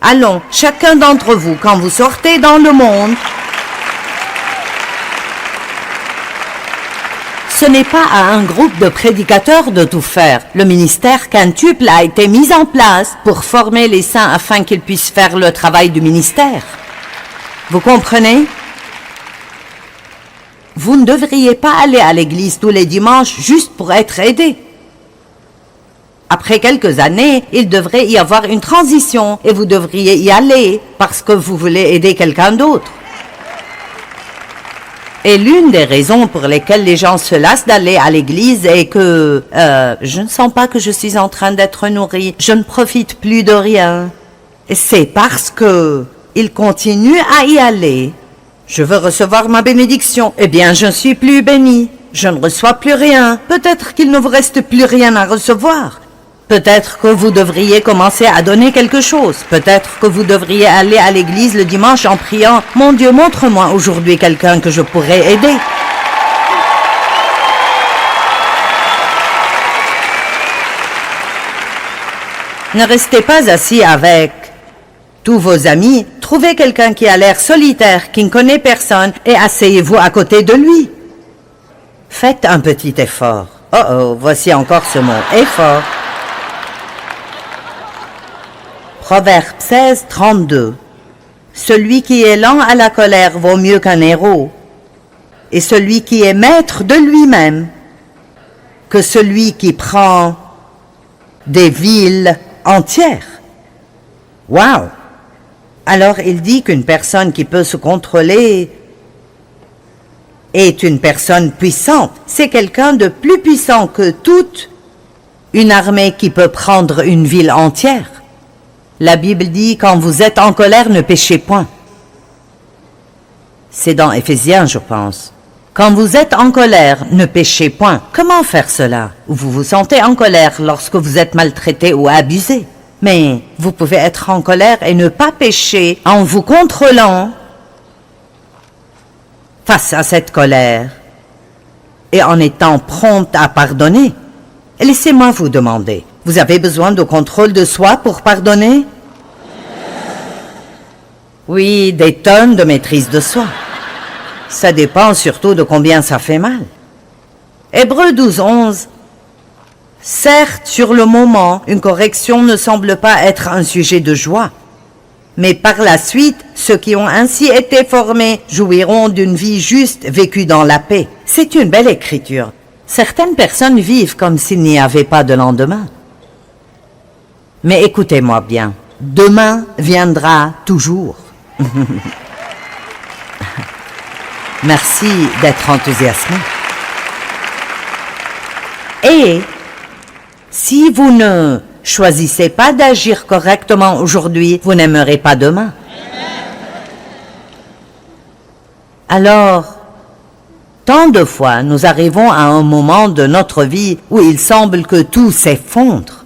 Allons, chacun d'entre vous, quand vous sortez dans le monde, ce n'est pas à un groupe de prédicateurs de tout faire. Le ministère quintuple a été mis en place pour former les saints afin qu'ils puissent faire le travail du ministère. Vous comprenez? Vous ne devriez pas aller à l'église tous les dimanches juste pour être aidé. Après quelques années, il devrait y avoir une transition et vous devriez y aller parce que vous voulez aider quelqu'un d'autre. Et l'une des raisons pour lesquelles les gens se lassent d'aller à l'église est que je ne sens pas que je suis en train d'être nourri, je ne profite plus de rien. C'est parce que ils continuent à y aller. Je veux recevoir ma bénédiction. Eh bien, je ne suis plus béni. Je ne reçois plus rien. Peut-être qu'il ne vous reste plus rien à recevoir. Peut-être que vous devriez commencer à donner quelque chose. Peut-être que vous devriez aller à l'église le dimanche en priant « Mon Dieu, montre-moi aujourd'hui quelqu'un que je pourrais aider. » Ne restez pas assis avec tous vos amis. Trouvez quelqu'un qui a l'air solitaire, qui ne connaît personne, et asseyez-vous à côté de lui. Faites un petit effort. Oh, voici encore ce mot, effort. Proverbe 16, 32. Celui qui est lent à la colère vaut mieux qu'un héros, et celui qui est maître de lui-même que celui qui prend des villes entières. Wow! Alors il dit qu'une personne qui peut se contrôler est une personne puissante. C'est quelqu'un de plus puissant que toute une armée qui peut prendre une ville entière. La Bible dit, quand vous êtes en colère, ne péchez point. C'est dans Éphésiens, je pense. Quand vous êtes en colère, ne péchez point. Comment faire cela? Vous vous sentez en colère lorsque vous êtes maltraité ou abusé. Mais vous pouvez être en colère et ne pas pécher en vous contrôlant face à cette colère et en étant prompte à pardonner. Et laissez-moi vous demander, vous avez besoin de contrôle de soi pour pardonner? Oui, des tonnes de maîtrise de soi. Ça dépend surtout de combien ça fait mal. Hébreux 12, 11. Certes, sur le moment, une correction ne semble pas être un sujet de joie. Mais par la suite, ceux qui ont ainsi été formés jouiront d'une vie juste vécue dans la paix. C'est une belle écriture. Certaines personnes vivent comme s'il n'y avait pas de lendemain. Mais écoutez-moi bien, demain viendra toujours. Merci d'être enthousiasmé. Et si vous ne choisissez pas d'agir correctement aujourd'hui, vous n'aimerez pas demain. Alors, tant de fois, nous arrivons à un moment de notre vie où il semble que tout s'effondre.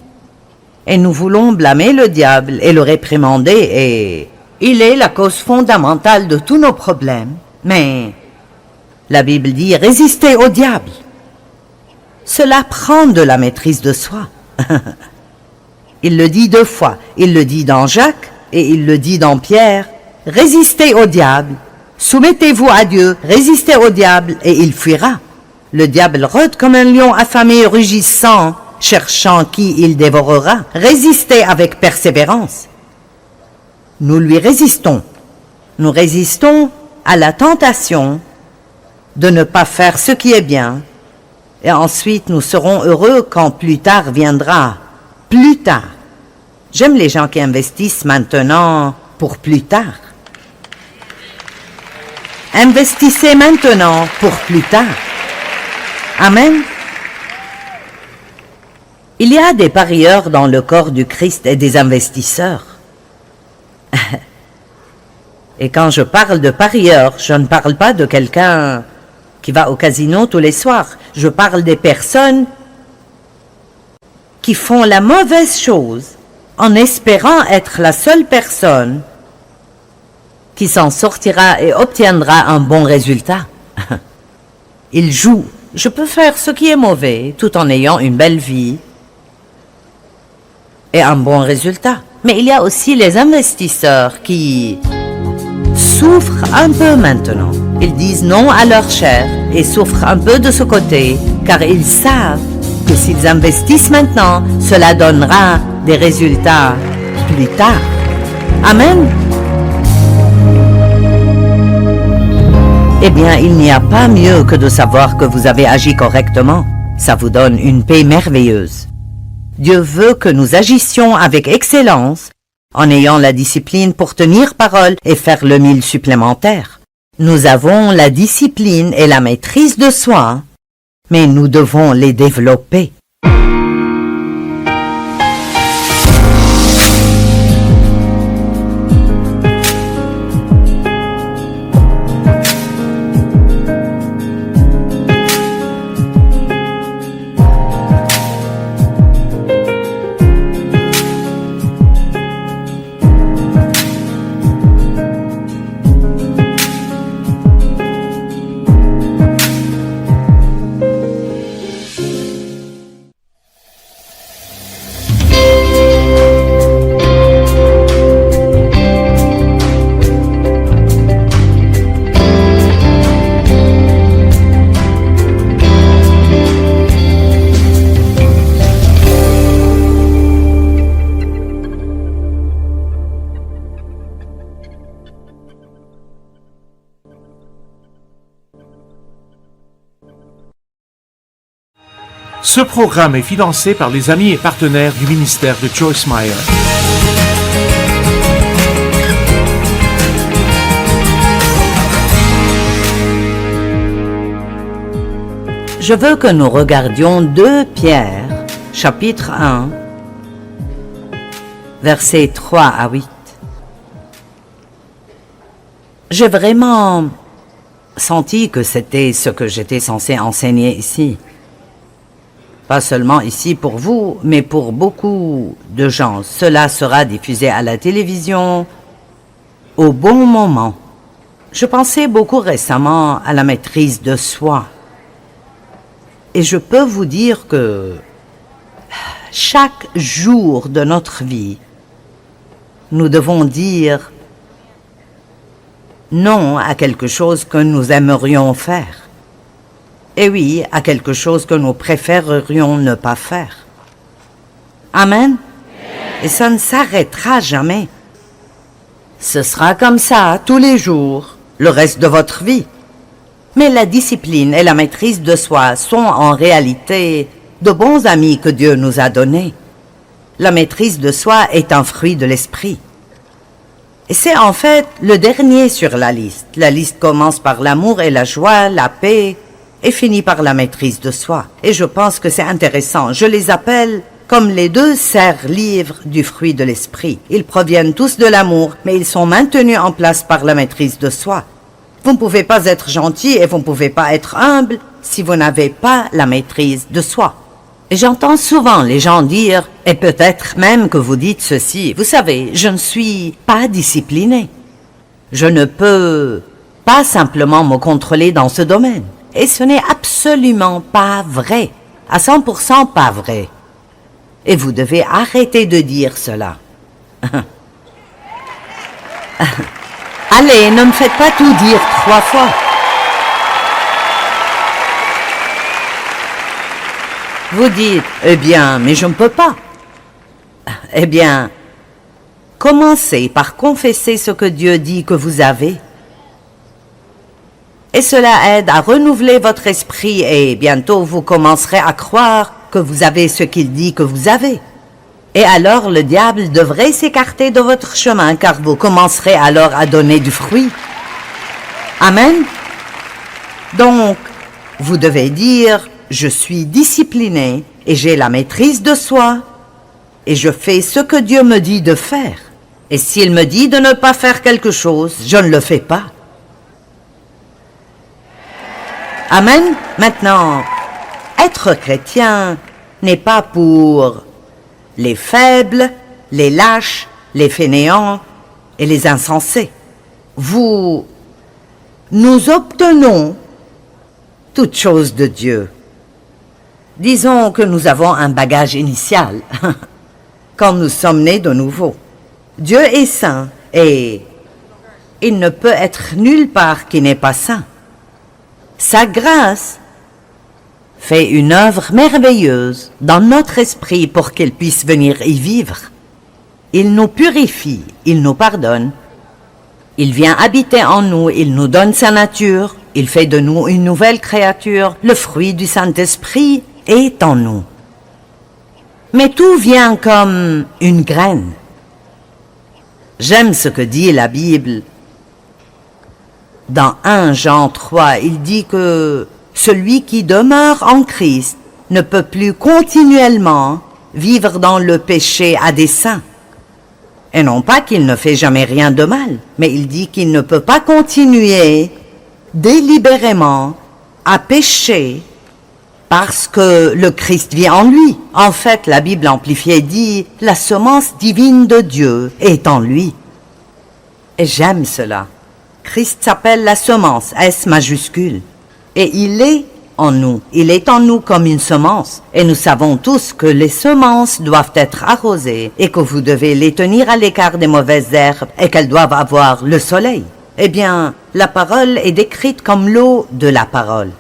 Et nous voulons blâmer le diable et le réprimander, et il est la cause fondamentale de tous nos problèmes. Mais la Bible dit, résistez au diable. Cela prend de la maîtrise de soi. Il le dit 2 fois. Il le dit dans Jacques et il le dit dans Pierre. Résistez au diable. Soumettez-vous à Dieu. Résistez au diable et il fuira. Le diable rôde comme un lion affamé, rugissant, cherchant qui il dévorera. Résistez avec persévérance. Nous lui résistons. Nous résistons à la tentation de ne pas faire ce qui est bien. Et ensuite, nous serons heureux quand plus tard viendra. Plus tard. J'aime les gens qui investissent maintenant pour plus tard. Investissez maintenant pour plus tard. Amen. Il y a des parieurs dans le corps du Christ et des investisseurs. Et quand je parle de parieurs, je ne parle pas de quelqu'un qui va au casino tous les soirs. Je parle des personnes qui font la mauvaise chose en espérant être la seule personne qui s'en sortira et obtiendra un bon résultat. Ils jouent. Je peux faire ce qui est mauvais tout en ayant une belle vie et un bon résultat. Mais il y a aussi les investisseurs qui souffrent un peu maintenant. Ils disent non à leur chair et souffrent un peu de ce côté, car ils savent que s'ils investissent maintenant, cela donnera des résultats plus tard. Amen. Eh bien, il n'y a pas mieux que de savoir que vous avez agi correctement. Ça vous donne une paix merveilleuse. Dieu veut que nous agissions avec excellence, en ayant la discipline pour tenir parole et faire le 1000 supplémentaire. Nous avons la discipline et la maîtrise de soi, mais nous devons les développer.
Ce programme est financé par les amis et partenaires du ministère de Joyce Meyer.
Je veux que nous regardions 2 Pierre, chapitre 1, versets 3 à 8. J'ai vraiment senti que c'était ce que j'étais censé enseigner ici. Pas seulement ici pour vous, mais pour beaucoup de gens. Cela sera diffusé à la télévision au bon moment. Je pensais beaucoup récemment à la maîtrise de soi. Et je peux vous dire que chaque jour de notre vie, nous devons dire non à quelque chose que nous aimerions faire. Et oui, à quelque chose que nous préférerions ne pas faire. Amen. Et ça ne s'arrêtera jamais. Ce sera comme ça tous les jours, le reste de votre vie. Mais la discipline et la maîtrise de soi sont en réalité de bons amis que Dieu nous a donnés. La maîtrise de soi est un fruit de l'esprit. Et c'est en fait le dernier sur la liste. La liste commence par l'amour et la joie, la paix, et finit par la maîtrise de soi. Et je pense que c'est intéressant. Je les appelle comme les 2 serres-livres du fruit de l'esprit. Ils proviennent tous de l'amour, mais ils sont maintenus en place par la maîtrise de soi. Vous ne pouvez pas être gentil et vous ne pouvez pas être humble si vous n'avez pas la maîtrise de soi. Et j'entends souvent les gens dire, et peut-être même que vous dites ceci, vous savez, je ne suis pas discipliné. Je ne peux pas simplement me contrôler dans ce domaine. Et ce n'est absolument pas vrai, à 100% pas vrai. Et vous devez arrêter de dire cela. Allez, ne me faites pas tout dire 3 fois. Vous dites, eh bien, mais je ne peux pas. Eh bien, commencez par confesser ce que Dieu dit que vous avez. Et cela aide à renouveler votre esprit et bientôt vous commencerez à croire que vous avez ce qu'il dit que vous avez. Et alors le diable devrait s'écarter de votre chemin car vous commencerez alors à donner du fruit. Amen. Donc, vous devez dire, je suis discipliné et j'ai la maîtrise de soi et je fais ce que Dieu me dit de faire. Et s'il me dit de ne pas faire quelque chose, je ne le fais pas. Amen. Maintenant, être chrétien n'est pas pour les faibles, les lâches, les fainéants et les insensés. Nous obtenons toutes choses de Dieu. Disons que nous avons un bagage initial quand nous sommes nés de nouveau. Dieu est saint et il ne peut être nulle part qui n'est pas saint. Sa grâce fait une œuvre merveilleuse dans notre esprit pour qu'il puisse venir y vivre. Il nous purifie, il nous pardonne, il vient habiter en nous, il nous donne sa nature, il fait de nous une nouvelle créature, le fruit du Saint-Esprit est en nous. Mais tout vient comme une graine. J'aime ce que dit la Bible. Dans 1 Jean 3, il dit que celui qui demeure en Christ ne peut plus continuellement vivre dans le péché à dessein. Et non pas qu'il ne fait jamais rien de mal, mais il dit qu'il ne peut pas continuer délibérément à pécher parce que le Christ vit en lui. En fait, la Bible amplifiée dit « La semence divine de Dieu est en lui ». Et j'aime cela. Christ s'appelle la semence, S majuscule. Et il est en nous. Il est en nous comme une semence. Et nous savons tous que les semences doivent être arrosées et que vous devez les tenir à l'écart des mauvaises herbes et qu'elles doivent avoir le soleil. Eh bien, la parole est décrite comme l'eau de la parole.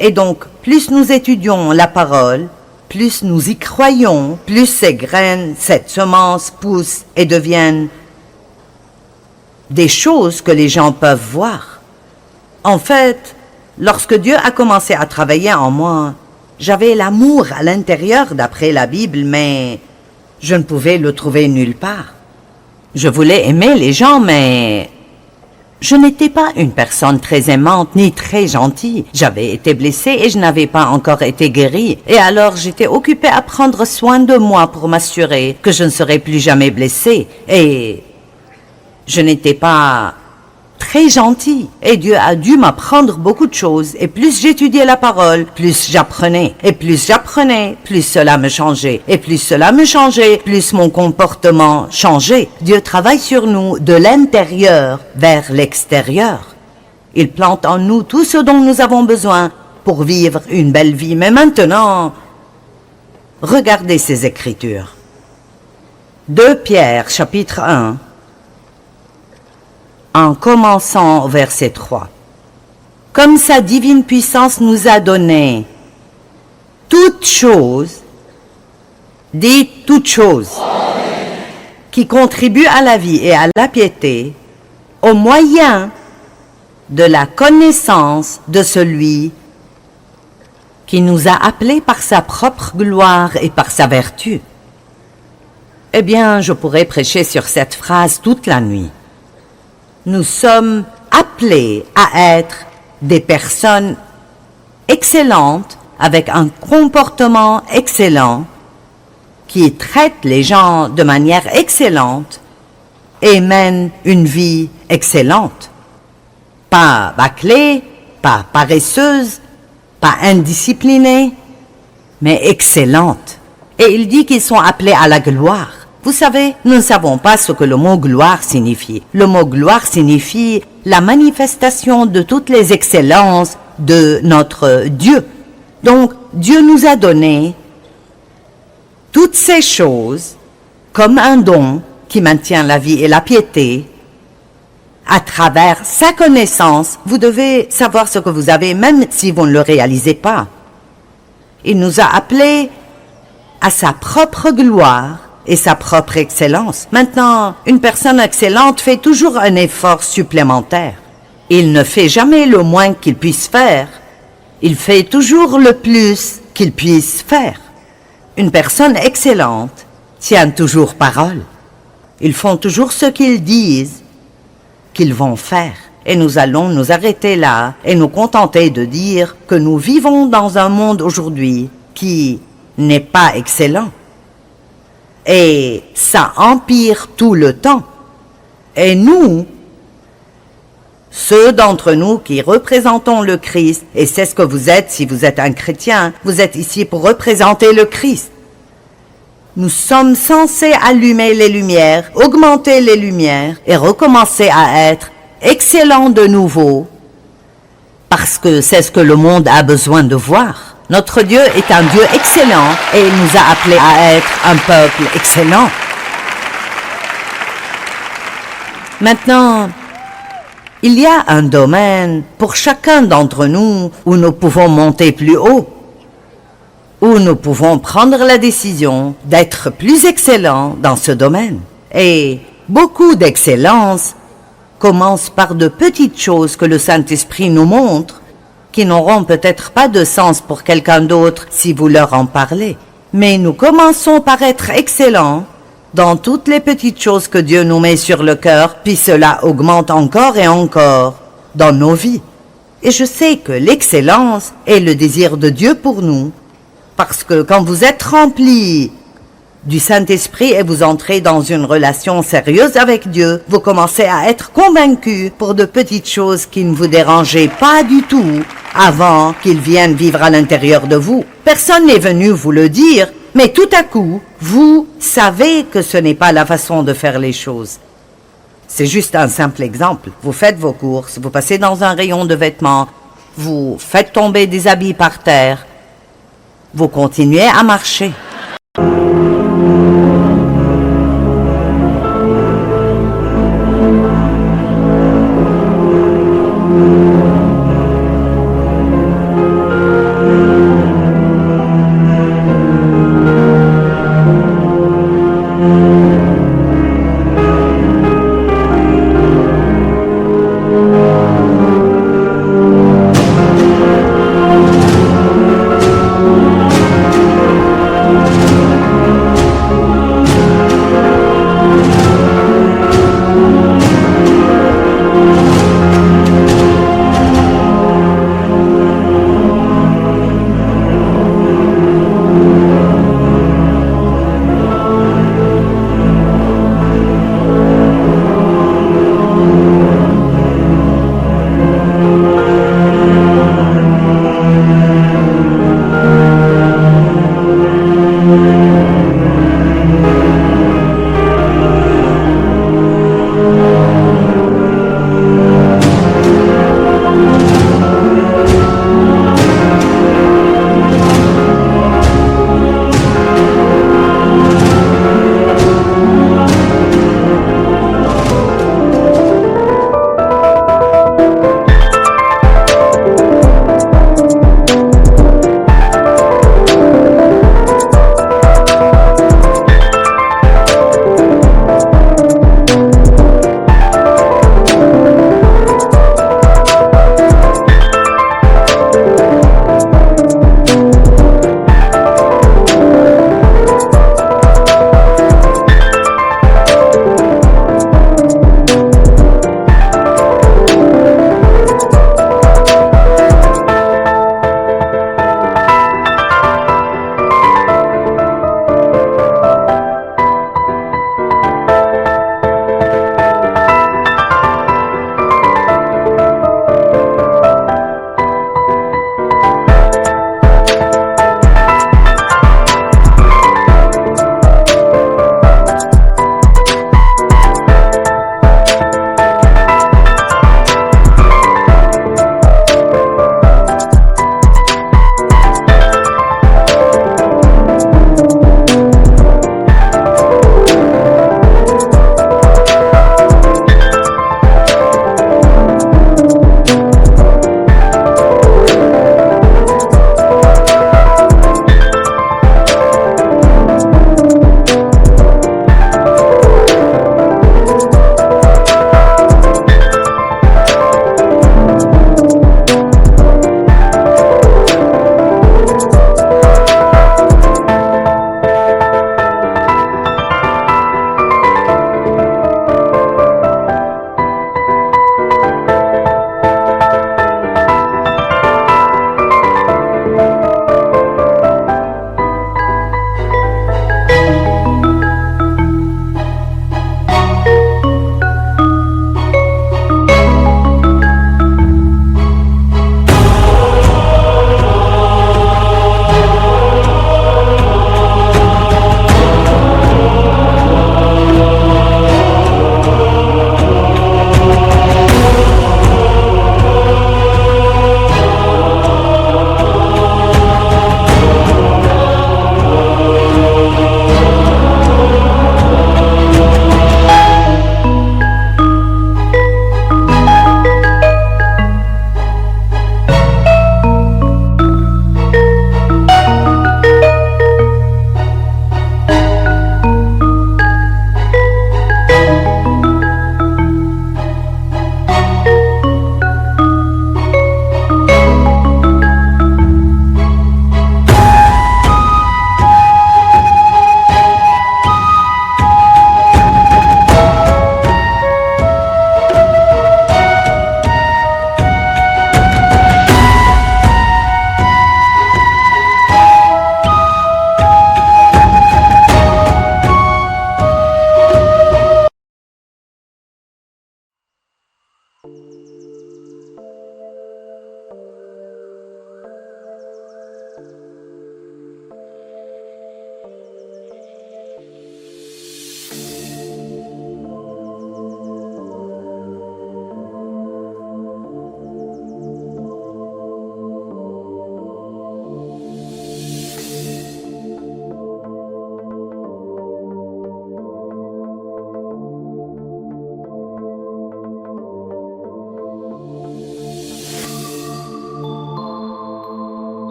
Et donc, plus nous étudions la parole, plus nous y croyons, plus ces graines, cette semence poussent et deviennent des choses que les gens peuvent voir. En fait, lorsque Dieu a commencé à travailler en moi, J'avais l'amour à l'intérieur d'après la Bible, mais je ne pouvais le trouver nulle part. Je voulais aimer les gens, mais je n'étais pas une personne très aimante ni très gentille. J'avais été blessée et je n'avais pas encore été guérie. Et alors j'étais occupée à prendre soin de moi pour m'assurer que je ne serais plus jamais blessée. Et je n'étais pas très gentille. Et Dieu a dû m'apprendre beaucoup de choses. Et plus j'étudiais la parole, plus j'apprenais. Et plus j'apprenais, plus cela me changeait. Et plus cela me changeait, plus mon comportement changeait. Dieu travaille sur nous de l'intérieur vers l'extérieur. Il plante en nous tout ce dont nous avons besoin pour vivre une belle vie. Mais maintenant, regardez ces Écritures. 2 Pierre, chapitre 1. En commençant au verset 3. Comme sa divine puissance nous a donné toutes choses, dit toutes choses, qui contribuent à la vie et à la piété, au moyen de la connaissance de celui qui nous a appelés par sa propre gloire et par sa vertu. Eh bien, je pourrais prêcher sur cette phrase toute la nuit. Nous sommes appelés à être des personnes excellentes, avec un comportement excellent, qui traitent les gens de manière excellente et mènent une vie excellente. Pas bâclée, pas paresseuse, pas indisciplinée, mais excellente. Et il dit qu'ils sont appelés à la gloire. Vous savez, nous ne savons pas ce que le mot gloire signifie. Le mot gloire signifie la manifestation de toutes les excellences de notre Dieu. Donc, Dieu nous a donné toutes ces choses comme un don qui maintient la vie et la piété. À travers sa connaissance, vous devez savoir ce que vous avez, même si vous ne le réalisez pas. Il nous a appelés à sa propre gloire et sa propre excellence. Maintenant, une personne excellente fait toujours un effort supplémentaire. Il ne fait jamais le moins qu'il puisse faire. Il fait toujours le plus qu'il puisse faire. Une personne excellente tient toujours parole. Ils font toujours ce qu'ils disent qu'ils vont faire. Et nous allons nous arrêter là et nous contenter de dire que nous vivons dans un monde aujourd'hui qui n'est pas excellent. Et ça empire tout le temps. Et nous, ceux d'entre nous qui représentons le Christ, et c'est ce que vous êtes si vous êtes un chrétien, vous êtes ici pour représenter le Christ. Nous sommes censés allumer les lumières, augmenter les lumières et recommencer à être excellents de nouveau, parce que c'est ce que le monde a besoin de voir. Notre Dieu est un Dieu excellent et il nous a appelés à être un peuple excellent. Maintenant, il y a un domaine pour chacun d'entre nous où nous pouvons monter plus haut, où nous pouvons prendre la décision d'être plus excellents dans ce domaine. Et beaucoup d'excellence commence par de petites choses que le Saint-Esprit nous montre, qui n'auront peut-être pas de sens pour quelqu'un d'autre si vous leur en parlez. Mais nous commençons par être excellents dans toutes les petites choses que Dieu nous met sur le cœur, puis cela augmente encore et encore dans nos vies. Et je sais que l'excellence est le désir de Dieu pour nous, parce que quand vous êtes remplis du Saint-Esprit et vous entrez dans une relation sérieuse avec Dieu, vous commencez à être convaincus pour de petites choses qui ne vous dérangeaient pas du tout avant qu'ils viennent vivre à l'intérieur de vous. Personne n'est venu vous le dire, mais tout à coup, vous savez que ce n'est pas la façon de faire les choses. C'est juste un simple exemple. Vous faites vos courses, vous passez dans un rayon de vêtements, vous faites tomber des habits par terre, vous continuez à marcher.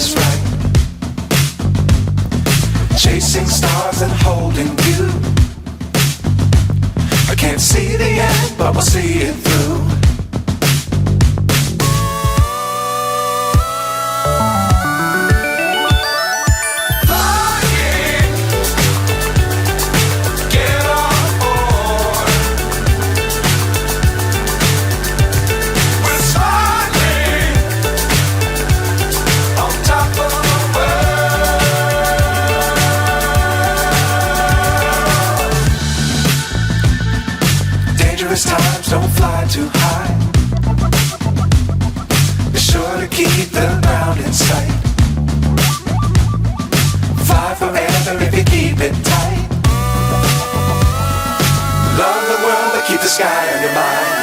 just right. Chasing stars and holding you. I can't see the end, but we'll see it through. Times don't fly too high. Be sure to keep the ground in sight. Fly forever if you keep it tight. Love the world but keep the sky on your mind.